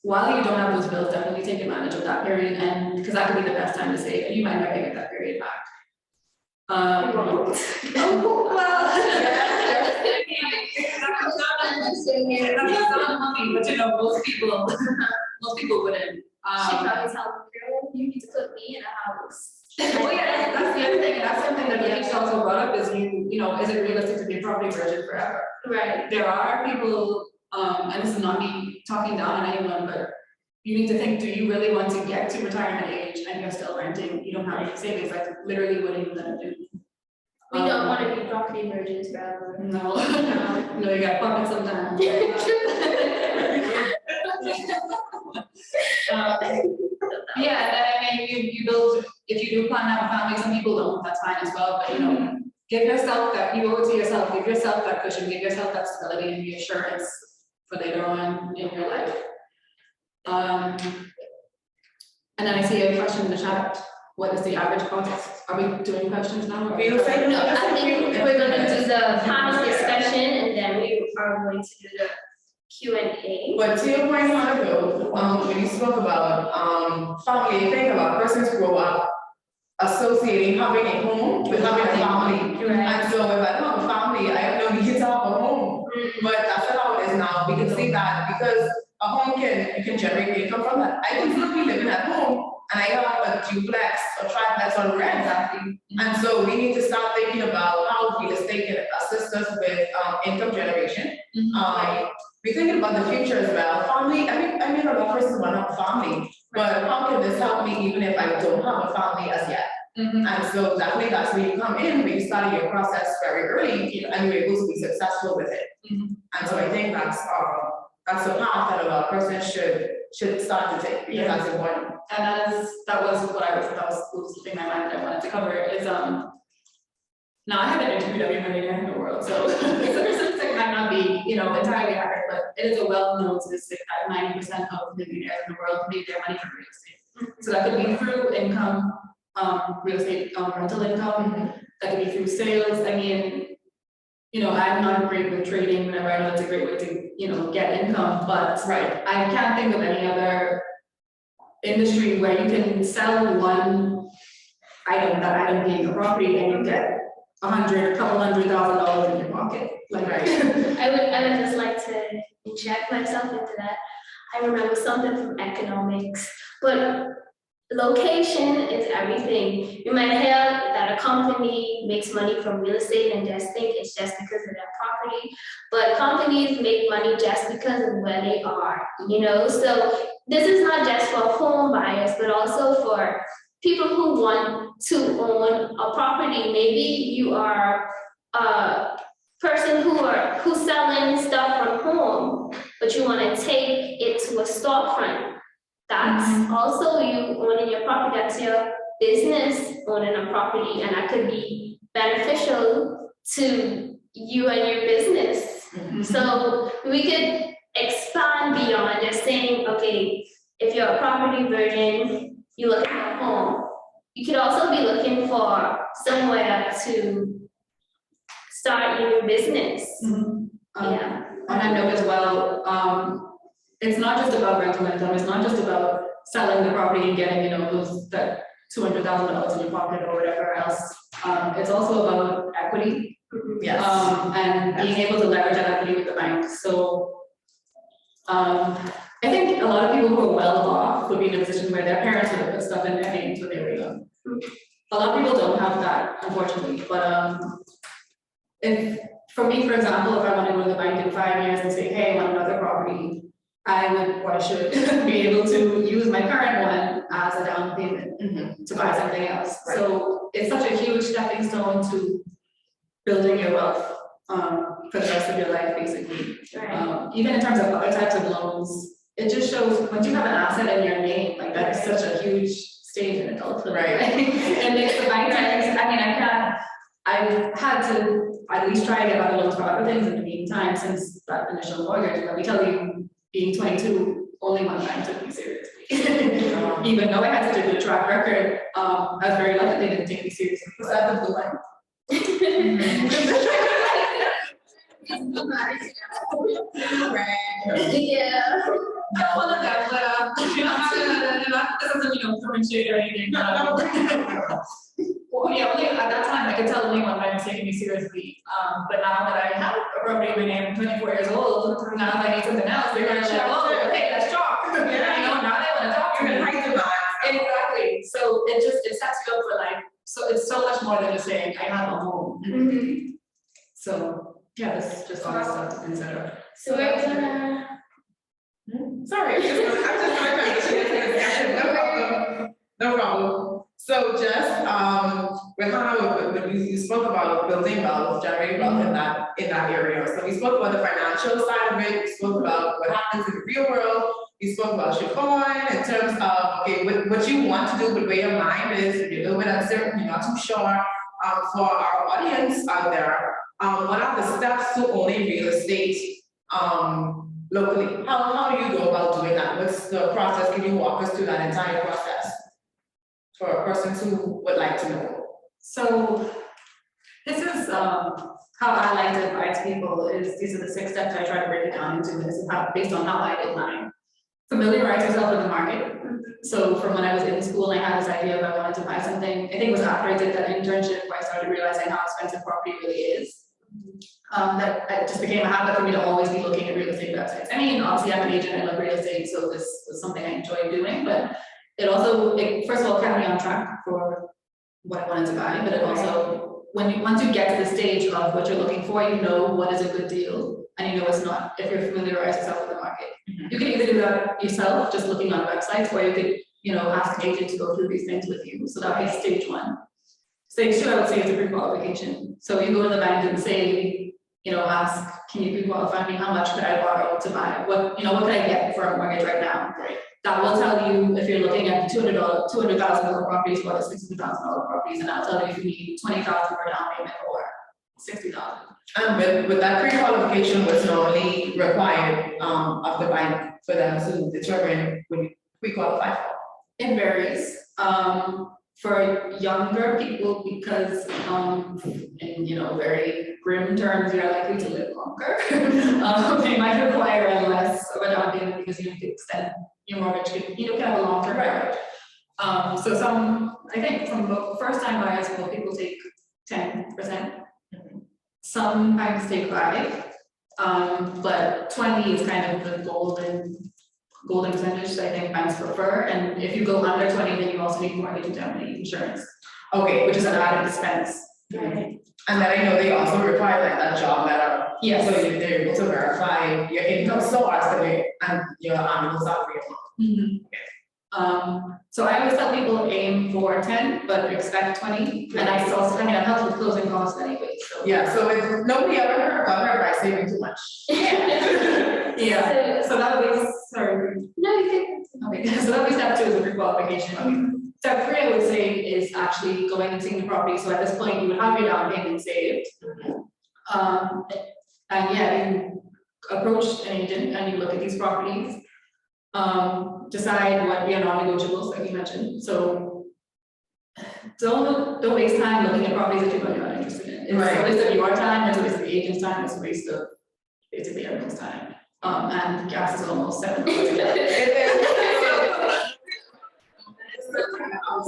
while you don't have those bills, definitely take advantage of that period, and because that could be the best time to save, and you might never get that period back. Well, that's not money, but you know, most people wouldn't. She probably tells me, girl, you need to put me in a house. Well, yeah, that's the other thing, and that's something that Alicia also brought up, is you know, is it realistic to be a property virgin forever? Right. There are people, and this is not me talking down on anyone, but you need to think, do you really want to get to retirement age and you're still renting? You don't have any savings, like literally what are you gonna do? We don't want to be property virgins forever. No, no, you got pockets sometimes. Yeah, and I mean, you build, if you do plan to have a family, some people don't, that's fine as well, but you know, give yourself that, you owe it to yourself, give yourself that cushion, give yourself that stability and reassurance for later on in your life. And then I see a question in the chat. What is the average cost? Are we doing questions now? No, I think we're going to do the panel discussion and then we are going to do the Q&A. But to your point, Monica, when you spoke about family, you think about persons grow up associating having a home with having a family. Right. And so if I don't have a family, I have no need to have a home. But that's not how it is now. We can see that because a home you can generate income from that. I can still be living at home and I have a duplex or triplex on rent. Exactly. And so we need to start thinking about how real estate can assist us with income generation. We're thinking about the future as well. Family, I mean a lot of persons want to have a family, but how can this help me even if I don't have a family as yet? And so definitely that's where you come in, where you started your process very early and you're able to be successful with it. And so I think that's the path that a lot of persons should start to take, because that's important. And that was the thing I wanted to cover is now I haven't interviewed every millionaire in the world, so the statistic might not be, you know, entirely accurate, but it is a well-known statistic that 90% of millionaires in the world make their money from real estate. So that could be through income, real estate rental income, that could be through sales. I mean, you know, I'm not great with trading, whenever I know it's a great way to, you know, get income, but I can't think of any other industry where you can sell one item, that item being a property, and you get a couple $100,000 in your pocket. Like, I would just like to inject myself into that. I remember something from economics, but location is everything. You might hear that a company makes money from real estate and just think it's just because of their property, but companies make money just because of where they are, you know? So this is not just for home buyers, but also for people who want to own a property. Maybe you are a person who's selling stuff from home, but you want to take it to a storefront. That's also you owning your property. That's your business owning a property, and that could be beneficial to you and your business. So we could expand beyond just saying, okay, if you're a property virgin, you look for a home. You could also be looking for somewhere to start your business. Yeah. On that note as well, it's not just about rental income. It's not just about selling the property and getting, you know, that $200,000 in your pocket or whatever else. It's also about equity. Yes. And being able to leverage that equity with the bank. So I think a lot of people who are well off would be in a position where their parents would have put stuff in their names when they were young. A lot of people don't have that, unfortunately. But if, for me, for example, if I want to go to the bank in 5 years and say, hey, I want another property, I would or should be able to use my current one as a down payment to buy something else. Right. So it's such a huge stepping stone to building your wealth for the rest of your life, basically. Right. Even in terms of other types of loans, it just shows once you have an asset in your name, like that is such a huge stage in adulthood. Right. It makes the bank times. I mean, I've had to at least try to get other loans for other things in the meantime since that initial mortgage. Let me tell you, being 22, only one time took me seriously. Even though I had such a good track record, I was very lucky they didn't take me seriously because I have the blue line. Yeah. Not one of them, but this isn't, you know, throwing shade or anything. Well, yeah, only at that time I could tell only one man was taking me seriously. But now that I have a property in my name, I'm 24 years old. Now if I need something else, they're gonna like, oh, okay, let's talk. You know, now they want to talk to me. Exactly. So it sets you up for life. So it's so much more than just saying I have a home. So yeah, this is just all stuff to consider. So we're gonna. Sorry, I'm just gonna transition into the discussion. No problem. No problem. So just we kind of you spoke about building wealth, generating wealth in that area. So we spoke about the financial side of it. We spoke about what happens in the real world. We spoke about chiffon in terms of okay, what you want to do, but where your mind is, you're a little bit uncertain, you're not too sure. For our audience out there, what are the steps to owning real estate locally? How do you go about doing that? What's the process? Can you walk us through that entire process for a person who would like to know? So this is how I like to advise people is these are the 6 steps I try to break it down into. This is how, based on how I did mine. Familiarize yourself with the market. So from when I was in school, I had this idea of I wanted to buy something. I think it was after I did that internship where I started realizing how expensive property really is. That it just became a habit for me to always be looking at real estate websites. I mean, obviously I'm an agent, I love real estate, so this was something I enjoyed doing, but it also, first of all, kept me on track for what I wanted to buy, but it also, once you get to the stage of what you're looking for, you know what is a good deal, and you know it's not, if you're familiarized yourself with the market. You can either do that yourself, just looking on websites, or you could, you know, ask an agent to go through these things with you. So that would be stage 1. Stage 2, I would say, is a pre-qualification. So you go to the bank and say, you know, ask, can you pre-qualify me? How much could I borrow to buy? What could I get for a mortgage right now? Right. That will tell you if you're looking at $200,000 properties or $600,000 properties, and that'll tell you if you need $20,000 for down payment or $60,000. And with that pre-qualification, what's normally required of the bank for them to determine when you pre-qualify for? It varies. For younger people, because in, you know, very grim terms, you're likely to live longer. They might require less of a down payment because you have to extend your mortgage. You can have a long-term mortgage. So I think from the first-time buyers, most people take 10%. Some banks take 5%, but 20 is kind of the golden percentage that I think banks prefer. And if you go under 20, then you also need mortgage indemnity insurance. Okay, Which is an added expense. Right. And then I know they also require like that job letter. Yes. So they're able to verify your income source and your annual salary amount. So I always tell people aim for 10, but expect 20, and I also, I mean, it helps with closing costs anyway, so. Yeah, so if nobody ever got her by saving too much. Yeah, so that would be, sorry. No, you can. Okay, so that would be step 2 is a pre-qualification. Step 3, I would say, is actually going and seeing the property. So at this point, you would have your down payment saved. And yeah, you approach an agent and you look at these properties. Decide what your non-negotiables, like you mentioned. So don't waste time looking at properties that you're not interested in. It's a waste of your time, it's a waste of the agent's time, it's a waste of basically everyone's time. And gas is almost $7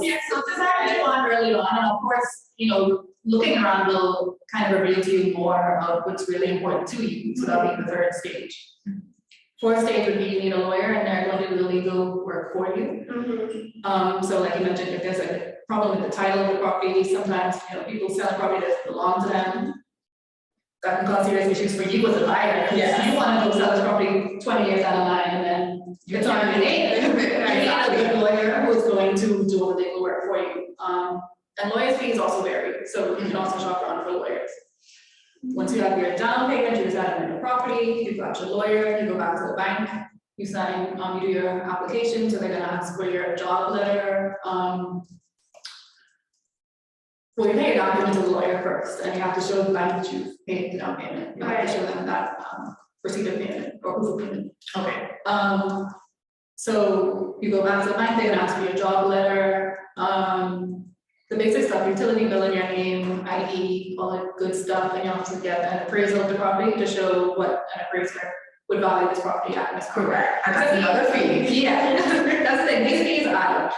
Yeah, so decide on early on, and of course, you know, looking around will kind of reveal to you more of what's really important to you. So that'll be the 3rd stage. 4th stage would be you need a lawyer, and they're going to do the legal work for you. So like you mentioned, if there's a problem with the title of the property, sometimes people sell a property that doesn't belong to them. That can cause serious issues for you as a buyer. Yeah. You want to go sell this property 20 years down the line, and then it's on your name. You need a good lawyer who is going to do all the legal work for you. And lawyers' fees also vary, so you can also shop around for lawyers. Once you have your down payment, you decide on your property, you've got your lawyer, you go back to the bank, you sign, you do your application, so they're gonna ask for your job letter. Well, you pay your down payment to the lawyer first, and you have to show the bank that you've paid the down payment. You have to show them that receipt of payment or proof of payment. Okay. So you go back to the bank, they're gonna ask for your job letter. The basic stuff, utility bill in your name, ID, all that good stuff, and you also get an appraisal of the property to show what an appraiser would value this property at. Correct. And that's another fee. Yeah, that's the thing. These fees add up,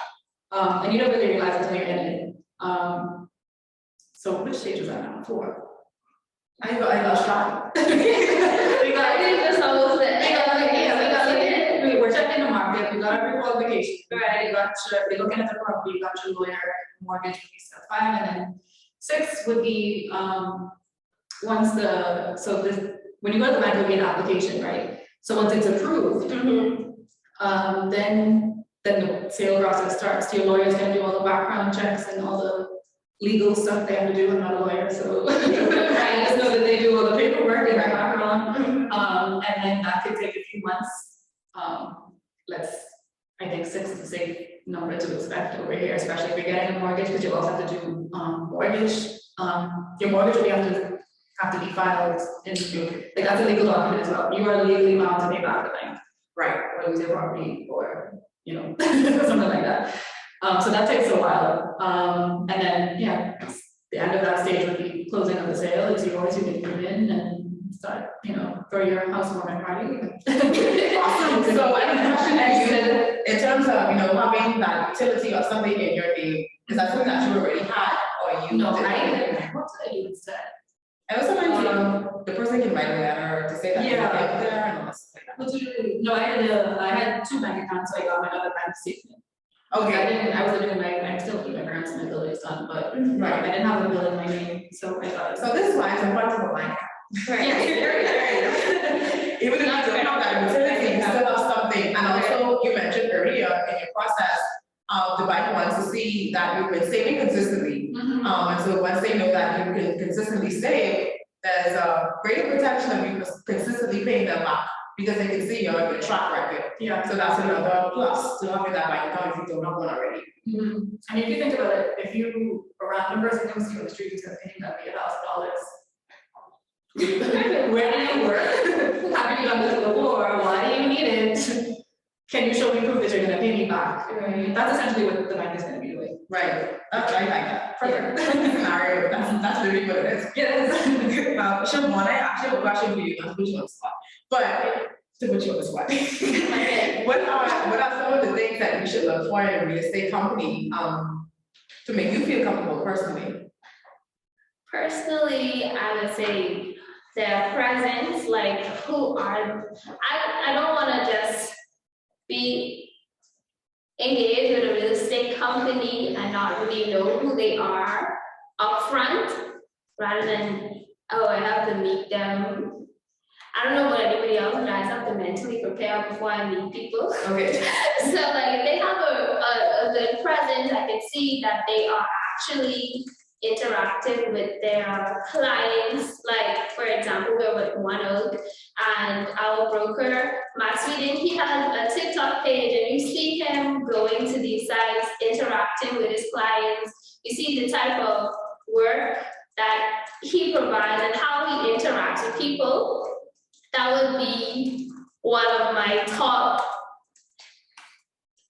and you don't really realize until you're in it. So which stage is that now? 4. I got shot. We're checking the market. We got our pre-qualification. Right. We're looking at the property. You got your lawyer, mortgage would be step 5, and then 6 would be when you go to the bank, you'll get an application, right? So once it's approved, then the sale process starts. Your lawyer's gonna do all the background checks and all the legal stuff they have to do. I'm not a lawyer, so I just know that they do all the paperwork in the background. And then that could take a few months. I think 6 is a safe number to expect over here, especially if you're getting a mortgage, because you'll also have to do mortgage. Your mortgage will have to be filed in like that's a legal document as well. You are legally bound to pay back the bank, right, or lose your property, or something like that. So that takes a while. And then the end of that stage would be closing of the sale. It's yours. You can move in and start, throw your housewarming party. Awesome. So I have a question for you. In terms of, having that utility or something in your name, is that something that you already had, or you? No, I didn't. What did I do instead? I was sometimes the person can write a letter to say that you're there and all that stuff like that. No, I had 2 bank accounts, so I got my other bank statement. Okay. I was living I'm still living my parents and my bill is done, but I didn't have a bill in my name, so I got it. So this is why it's important to bank. Even if you don't have that utility, you still have something. And also, you mentioned earlier in your process, the bank wants to see that you've been saving consistently. And so once they know that you can consistently save, there's a greater protection of you consistently paying them back, because they can see your track record. Yeah. So that's another plus to having that bank account if you don't have one already. And if you think about it, if you a random person comes to you on the street who's going to think that'd be $1,000. Where do you work? Have you done this before? Why do you need it? Can you show me proof that you're going to pay me back? Right. That's essentially what the bank is going to be doing. Right. That's right, like that. Perfect scenario. That's really what it is. Yes. Siobhan, I actually have a question for you, not to put you on the spot, but to put you on the spot. What are some of the things that you should look for in a real estate company to make you feel comfortable personally? Personally, I would say their presence, like who are, I don't want to just be engaged with a real estate company and not really know who they are upfront. rather than, oh, I have to meet them. I don't know about anybody else, but I just have to mentally prepare before I meet people. Okay. So like if they have a good presence, I can see that they are actually interactive with their clients. Like for example, we're with One Oak and our broker, Matt Sweden, he has a TikTok page and you see him going to these sites, interacting with his clients. You see the type of work that he provides and how he interacts with people. That would be one of my top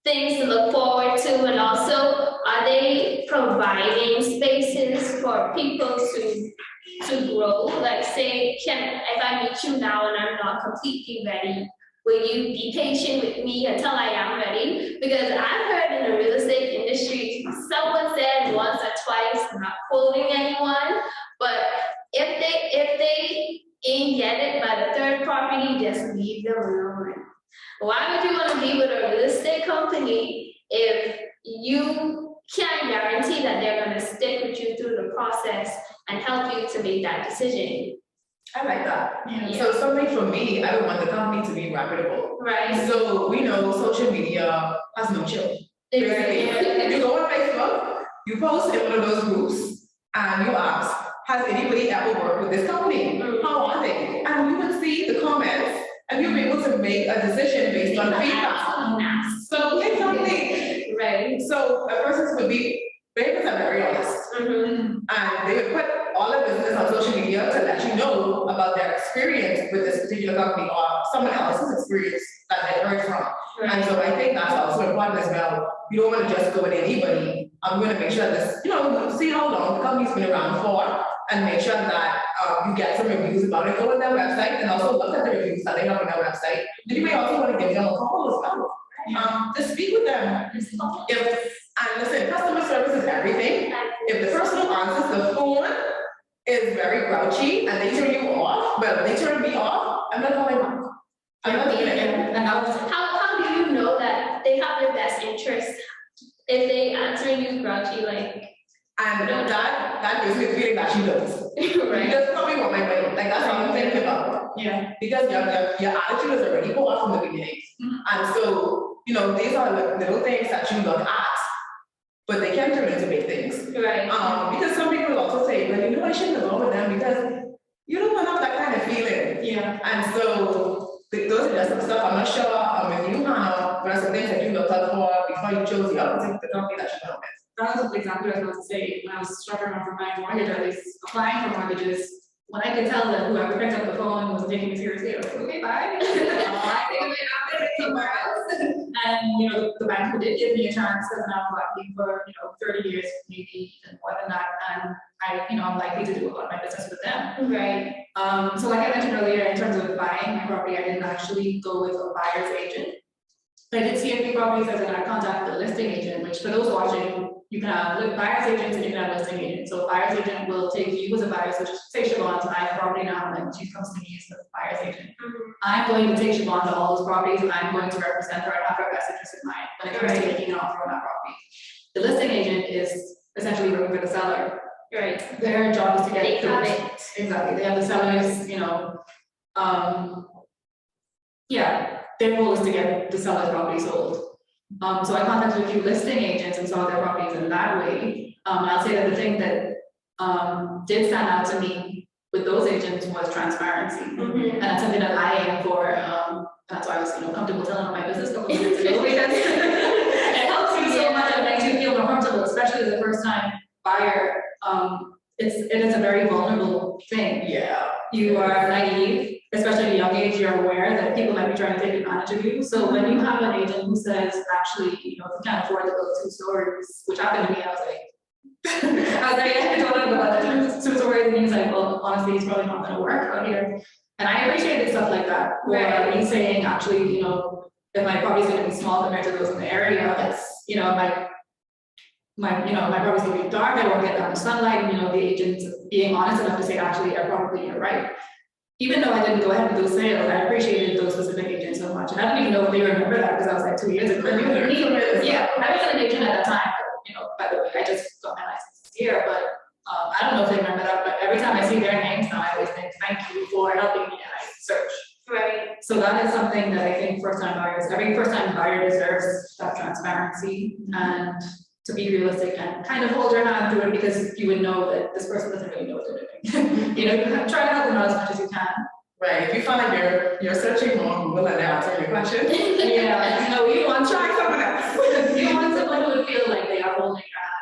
things to look forward to. And also, are they providing spaces for people to grow? Like say, if I meet you now and I'm not completely ready, will you be patient with me until I am ready? Because I've heard in the real estate industry, someone said once or twice, I'm not quoting anyone, but if they ain't get it by the third property, just leave them alone. Why would you want to be with a real estate company if you can't guarantee that they're going to stick with you through the process and help you to make that decision? I like that. Yeah. So something for me, I would want the company to be reputable. Right. So we know social media has no chill. Basically, you go on Facebook, you post in one of those groups, and you ask, has anybody ever worked with this company? How are they? And you can see the comments, and you'll be able to make a decision based on feedback. So exactly. Right. So a person would be very honest. And they would put all their business on social media to let you know about their experience with this particular company or someone else's experience that they heard from. Right. And so I think that's also important as well. You don't want to just go with anybody. I'm going to make sure this, see how long the company's been around for and make sure that you get some reviews about it. Go on their website and also look at the reviews that they have on their website. Then you may also want to give them a call as well. To speak with them. And listen, customer service is everything. If the person who answers the phone is very grouchy and they turn you off, well, they turn me off, I'm not calling back. I'm not doing it. How do you know that they have your best interest if they answer you grouchy, like? And that gives me the feeling that she does. Right. Because probably what my mind, like that's what I'm thinking about. Yeah. Because your attitude is already poor from the beginning. And so, these are little things that you look at, but they can turn into big things. Right. Because some people will also say, well, I shouldn't have gone with them because you don't want to have that kind of feeling. Yeah. And so those are just some stuff I'm not sure if you have, what are some things that you looked out for before you chose the company that you went with. That was exactly what I was about to say. When I was struggling for my mortgage, or at least applying for mortgages, when I could tell that whoever picked up the phone wasn't taking me seriously, I was like, okay, bye. I think I'm going to somewhere else. And the bank who did give me a chance because now I'm working for 30 years, maybe even more than that, and I'm likely to do a lot of my business with them. Right. So like I mentioned earlier, in terms of buying my property, I didn't actually go with a buyer's agent. I did see a few properties as I contact the listing agent, which for those watching, you can have buyer's agents and you can have listing agents. So a buyer's agent will take you as a buyer, so just say Siobhan's buying a property now, and then she comes to me as the buyer's agent. I'm going to take Siobhan to all those properties, and I'm going to represent her and have her best interest in mind when it comes to making an offer on that property. The listing agent is essentially working for the seller. Right. Their job is to get Exactly. They have the sellers, their goal is to get the seller's property sold. So I contacted a few listing agents and saw their properties in that way. And I'll say that the thing that did stand out to me with those agents was transparency. And that's something that I aim for. That's why I was comfortable telling my business a couple of years ago, because it helps you so much. It makes you feel more comfortable, especially as a first-time buyer. It is a very vulnerable thing. Yeah. You are naive, especially at a young age. You're aware that people might be trying to take advantage of you. So when you have an agent who says, actually, if you can't afford to build 2 stories, which happened to me, I was like, I don't know about that 2 stories, and he's like, well, honestly, it's probably not going to work out here. And I appreciated stuff like that. Where he's saying, actually, if my property's going to be small compared to those in the area, that's, my property's going to be dark, I won't get that much sunlight, and the agent being honest enough to say, actually, probably you're right. Even though I didn't go ahead with those sales, I appreciated those specific agents so much. And I don't even know if they remember that because that was like 2 years ago. Yeah, I was an agent at that time, by the way, I just got my license this year, but I don't know if they remember that, but every time I see their names now, I always think, thank you for helping me, and I search. Right. So that is something that I think every first-time buyer deserves that transparency and to be realistic and kind of hold your hand through it, because you would know that this person doesn't really know what they're doing. You know, you can try to help them out as much as you can. Right, if you find like you're searching on Google and they're answering your question. Yeah, no, you want Try someone else. you want someone who would feel like they are holding your hand.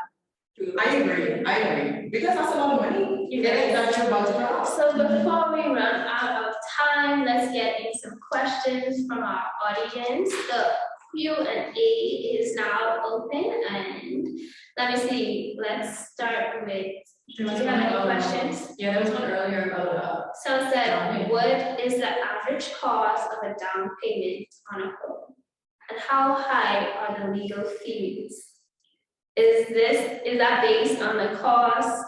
I agree, because that's a lot of money. You get it, that you're about to cross. So before we run out of time, let's get in some questions from our audience. The Q&A is now open, and let me see, let's start with, do you have any questions? Yeah, there was one earlier about So it said, what is the average cost of a down payment on a home? And how high are the legal fees? Is that based on the cost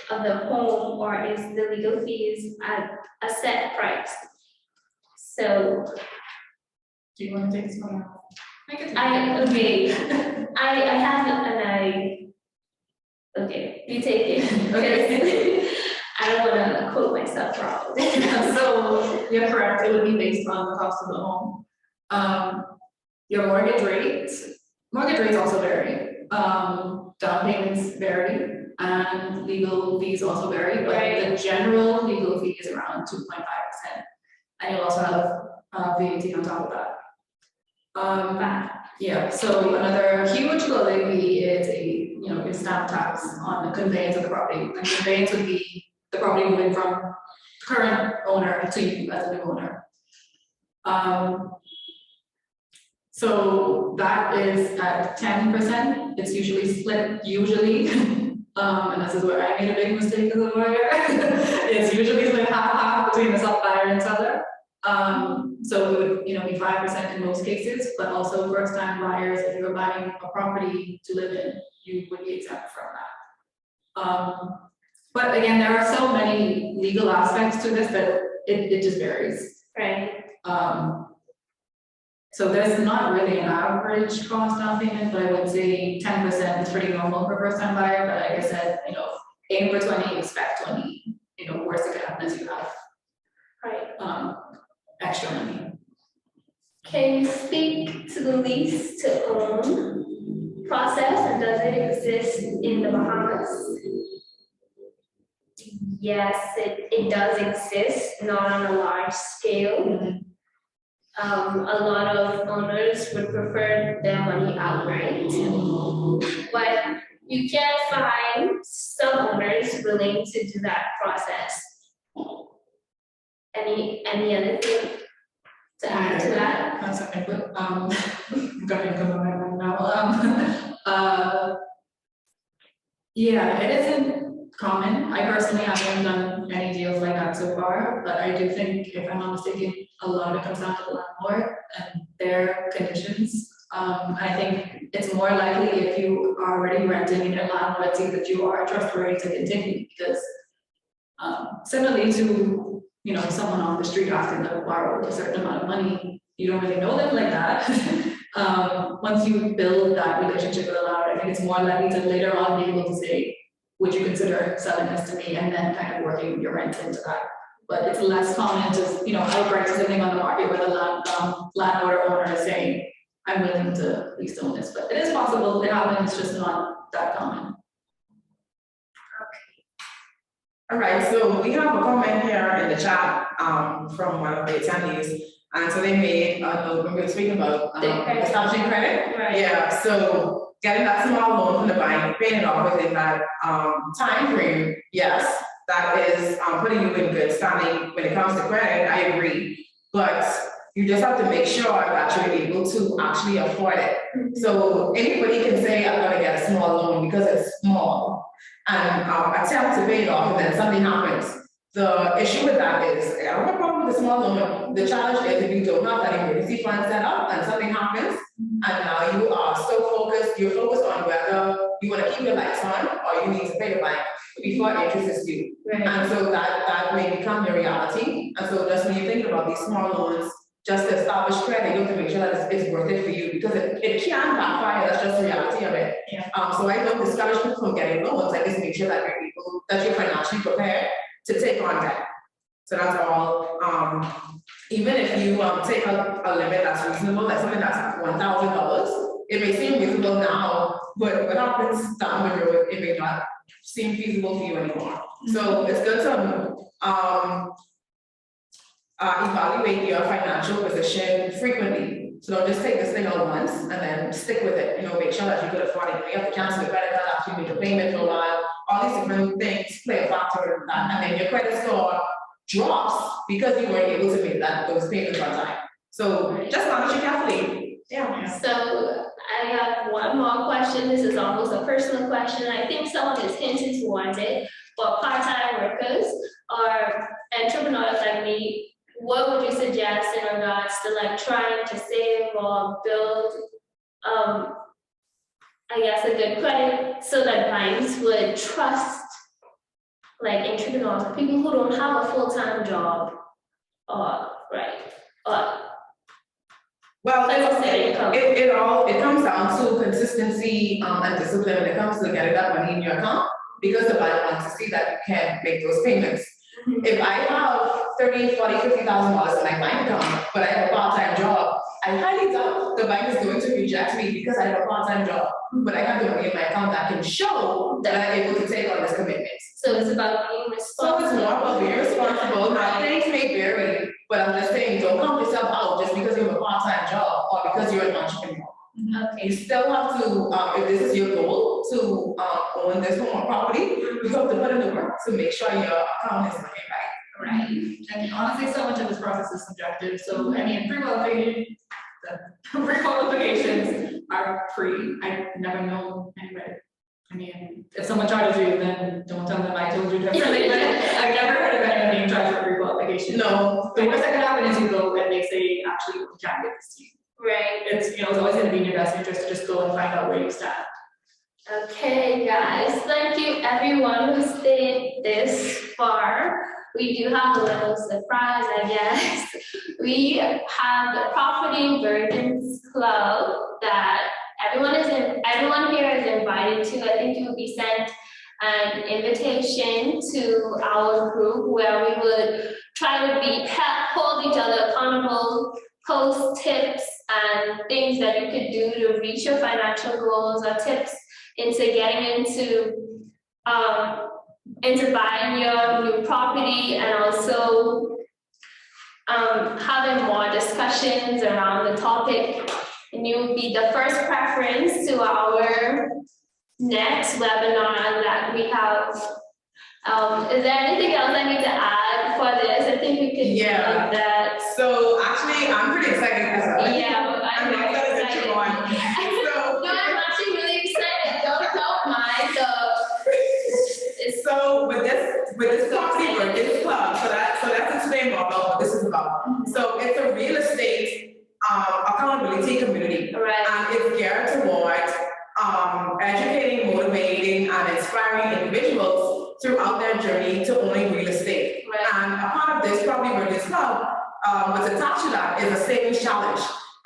of the home, or is the legal fees at a set price? So do you want to take this one? Okay, you take it. Okay. I don't want to quote myself wrong. So you're correct, it would be based on the cost of the home. Your mortgage rates also vary. Down payments vary, and legal fees also vary, but Right. the general legal fee is around 2.5%. And you'll also have VAT on top of that. Yeah, so another huge building fee is a stamp tax on the conveyance of the property. And conveyance would be the property moving from current owner to you as a new owner. So that is at 10%. It's usually split, and this is where I made a big mistake as a lawyer. It's usually split half between the buyer and seller. So it would, be 5% in most cases, but also first-time buyers, if you're buying a property to live in, you would be exempt from that. But again, there are so many legal aspects to this that it just varies. Right. So there's not really an average cost down payment, but I would say 10% is pretty normal for first-time buyer. But like I said, aim for 20, expect 20. Worst that could happen is you have extra money. Can you speak to the lease to own process, and does it exist in the Bahamas? Yes, it does exist, not on a large scale. A lot of owners would prefer their money outright, but you can find some owners willing to do that process. Any other thing to add to that? That's okay, but got income on my mind now. Yeah, it isn't common. I personally haven't done any deals like that so far, but I do think, if I'm not mistaken, a lot of it comes down to the landlord and their conditions. I think it's more likely if you are already renting and your landlord sees that you are trustworthy to continue, because similarly to someone on the street asking them to borrow a certain amount of money, you don't really know them like that. Once you build that relationship with a landlord, I think it's more likely to later on be able to say, would you consider selling this to me, and then kind of working your rent into that. But it's less common to, outright something on the market where the landlord or owner is saying, I'm willing to lease own this. But it is possible, it happens, it's just not that common. All right, so we have a comment here in the chat from one of the attendees. And so they made a note when we were speaking about establishing credit. Right. Yeah, so getting that small loan from the bank, paying it off within that time frame, yes, that is putting you in good standing when it comes to credit. I agree, but you just have to make sure that you're able to actually afford it. So anybody can say, I'm gonna get a small loan because it's small, and attempt to pay it off, and then something happens. The issue with that is, I don't have a problem with the small loan. The challenge is if you don't have that emergency fund set up and something happens, and now you are so focused, you're focused on whether you want to keep your lights on or you need to pay the bank before interest is due. Right. And so that may become your reality. And so just when you think about these small loans, just to establish credit, you have to make sure that it's worth it for you, because it can backfire. That's just the reality of it. Yeah. So I don't discourage people from getting loans. I just make sure that you're financially prepared to take on debt. So that's all. Even if you take a limit that's reasonable, like something that's $1,000, it may seem reasonable now, but what happens down the road, it may not seem feasible to you anymore. So it's good to evaluate your financial position frequently. So don't just take this thing on once and then stick with it. You know, make sure that you could afford it. You have to cancel the credit card after you make a payment for a while. All these different things play a factor in that, and then your credit score drops because you weren't able to make those payments on time. So just manage it carefully. Yeah. So I have one more question. This is almost a personal question. I think someone is hinting towards it. For part-time workers or entrepreneurs like me, what would you suggest in regards to like trying to save or build, I guess, a good credit so that banks would trust like entrepreneurs or people who don't have a full-time job Well, it comes down to consistency and discipline when it comes to getting that money in your account, because the bank wants to see that you can make those payments. If I have $30,000, $40,000, $50,000 in my bank account, but I have a part-time job, I highly doubt the bank is going to reject me because I have a part-time job, but I have the money in my account that can show that I'm able to take on this commitment. So it's about being responsible. So it's more about being responsible. Now things may vary, but I'm just saying, don't count yourself out just because you have a part-time job or because you're an entrepreneur. Okay. You still have to, if this is your goal to own this home or property, you have to put in the work to make sure your account is looking right. Right. And honestly, so much of this process is subjective. So, I mean, pre-qualifications are free. I've never known anybody. I mean, if someone charges you, then don't tell them I told you differently. But I've never heard of anyone being charged for pre-qualification. No. The worst that can happen is you go and they say, actually, we can't get this to you. Right. It's, it's always going to be in your best interest to just go and find out where you stand. Okay, guys, thank you everyone who stayed this far. We do have a little surprise, I guess. We have the Profiting Virgins Club that everyone here is invited to. I think you will be sent an invitation to our group where we would try to hold each other accountable, post tips and things that you could do to reach your financial goals, or tips into getting into buying your new property, and also having more discussions around the topic. And you will be the first preference to our next webinar that we have. Is there anything else I need to add for this? I think we could do like that. So actually, I'm pretty excited as well. Yeah, I'm very excited. That you're on. No, I'm actually really excited. Don't mind. So with this Property Virgins Club, so that's explain more about what this is about. So it's a real estate accountability community, Right. and it's geared towards educating, motivating, and inspiring individuals throughout their journey to owning real estate. Right. And a part of this Property Virgins Club, what's attached to that is a savings challenge.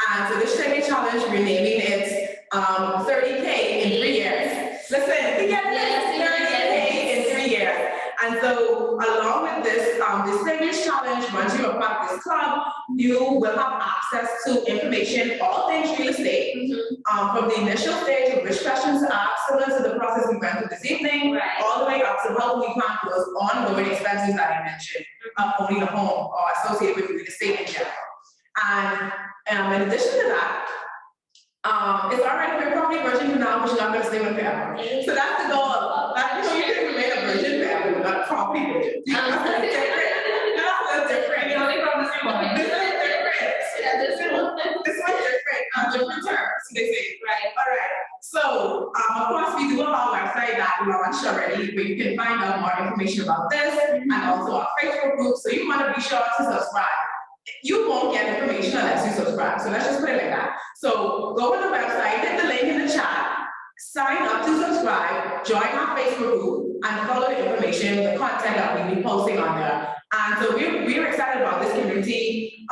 And so this savings challenge, we're naming it 30K in 3 years. Listen, we get this 30K in 3 years. And so along with this, this savings challenge, once you are part of this club, you will have access to information, all things real estate, from the initial stage of which questions to ask, similar to the process we went through this evening, Right. all the way up to how we plan those ongoing expenses that I mentioned, of owning a home or associated with real estate in general. And in addition to that, it's already been Property Virgin for now, but you're not going to stay with forever. So that's the goal. You can remain a virgin forever, not a property virgin. That's a little different. You only promise you one. This one's different. Yeah, this one. This one's different. Different terms, they say. Right. All right. So, of course, we do have our website that launched already, where you can find out more information about this, and also our Facebook group. So you want to be sure to subscribe. You won't get information unless you subscribe. So let's just put it like that. So go on the website, hit the link in the chat, sign up to subscribe, join our Facebook group, and follow the information, the content that we'll be posting on there. And so we're excited about this community,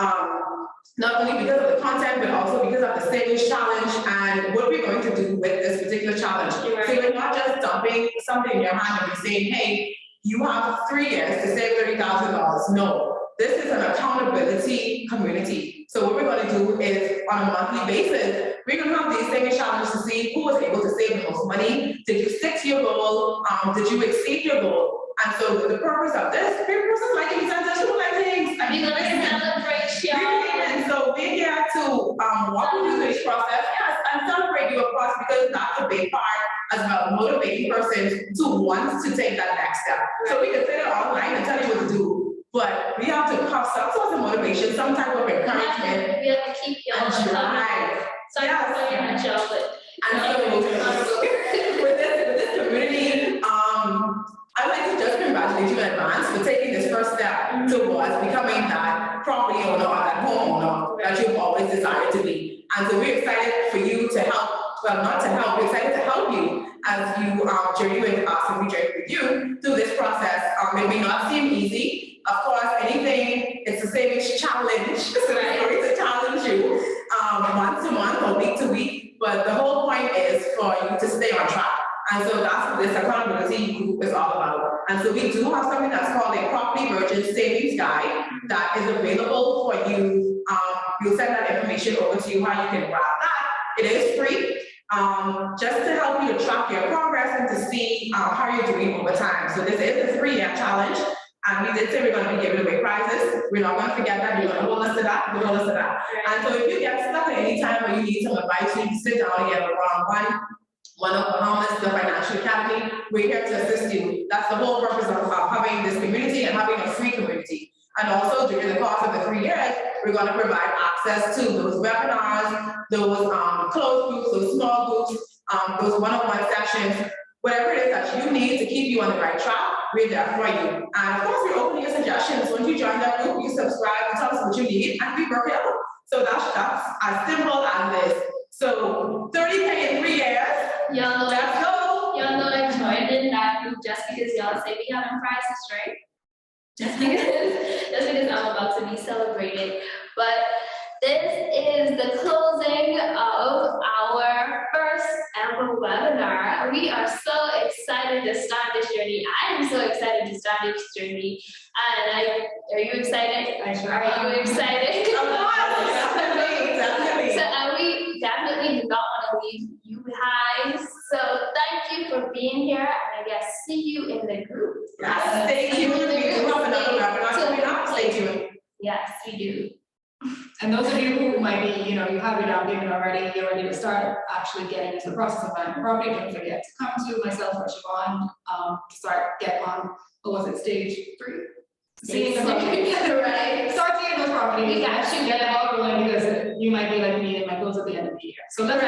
not only because of the content, but also because of the savings challenge and what we're going to do with this particular challenge. So we're not just dumping something in your hand and we're saying, hey, you have 3 years to save $30,000. No, this is an accountability community. So what we're going to do is on a monthly basis, we're going to have these savings challenges to see who was able to save the most money. Did you stick to your goal? Did you exceed your goal? And so the purpose of this, people are like incentives, people like things. We're gonna celebrate y'all. And so we're here to walk you through this process, yes, and celebrate you, of course, because that's a big part as well, motivating persons to want to take that next step. So we can sit it online and tell you what to do, but we have to have some sort of motivation, some type of encouragement. We have to keep y'all on top. Sorry for playing at y'all, but with this community, I'd like to just congratulate you in advance for taking this first step towards becoming that property owner or that homeowner that you've always desired to be. And so we're excited for you to help, well, not to help, we're excited to help you as you journey with us and we journey with you through this process. It may not seem easy. Of course, anything, it's a savings challenge, so it's going to challenge you month to month or week to week, but the whole point is for you to stay on track. And so that's what this accountability group is all about. And so we do have something that's called a Property Virgin Savings Guide that is available for you. We'll send that information over to you how you can grab that. It is free, just to help you to track your progress and to see how you're doing over time. So this is a 3-year challenge. And we did say we're going to be giving away prizes. We're not going to forget that. We're going to hold us to that. We'll hold us to that. And so if you get stuck at any time or you need some advice, you can sit down and get a one-on-one. One of Bahamas, the Financial Academy, we're here to assist you. That's the whole purpose of having this community and having a free community. And also during the course of the 3 years, we're going to provide access to those webinars, those closed groups, those small groups, those one-on-one sessions, whatever it is that you need to keep you on the right track, we're there for you. And of course, we're open to your suggestions. Once you join that group, you subscribe, you tell us what you need, and we work it out. So that's as simple as this. So 30K in 3 years. Y'all Let's go. Y'all know I joined in that group just because y'all say we having prizes, right? Just because I'm about to be celebrated. But this is the closing of our first ever webinar. We are so excited to start this journey. I am so excited to start this journey. And are you excited? I sure Are you excited? Definitely. So we definitely do not want to leave you guys. So thank you for being here, and I guess see you in the group. Yes, stay tuned. We do have another webinar coming up. Stay tuned. Yes, we do. And those of you who might be, you have your down payment already, you're ready to start actually getting into the process of buying a property, don't forget to come to myself or Siobhan to get on, stage 3? Seeing the property. Right. Start seeing those properties. We got you. Get the ball rolling because you might be like me and my goals at the end of the year. So let's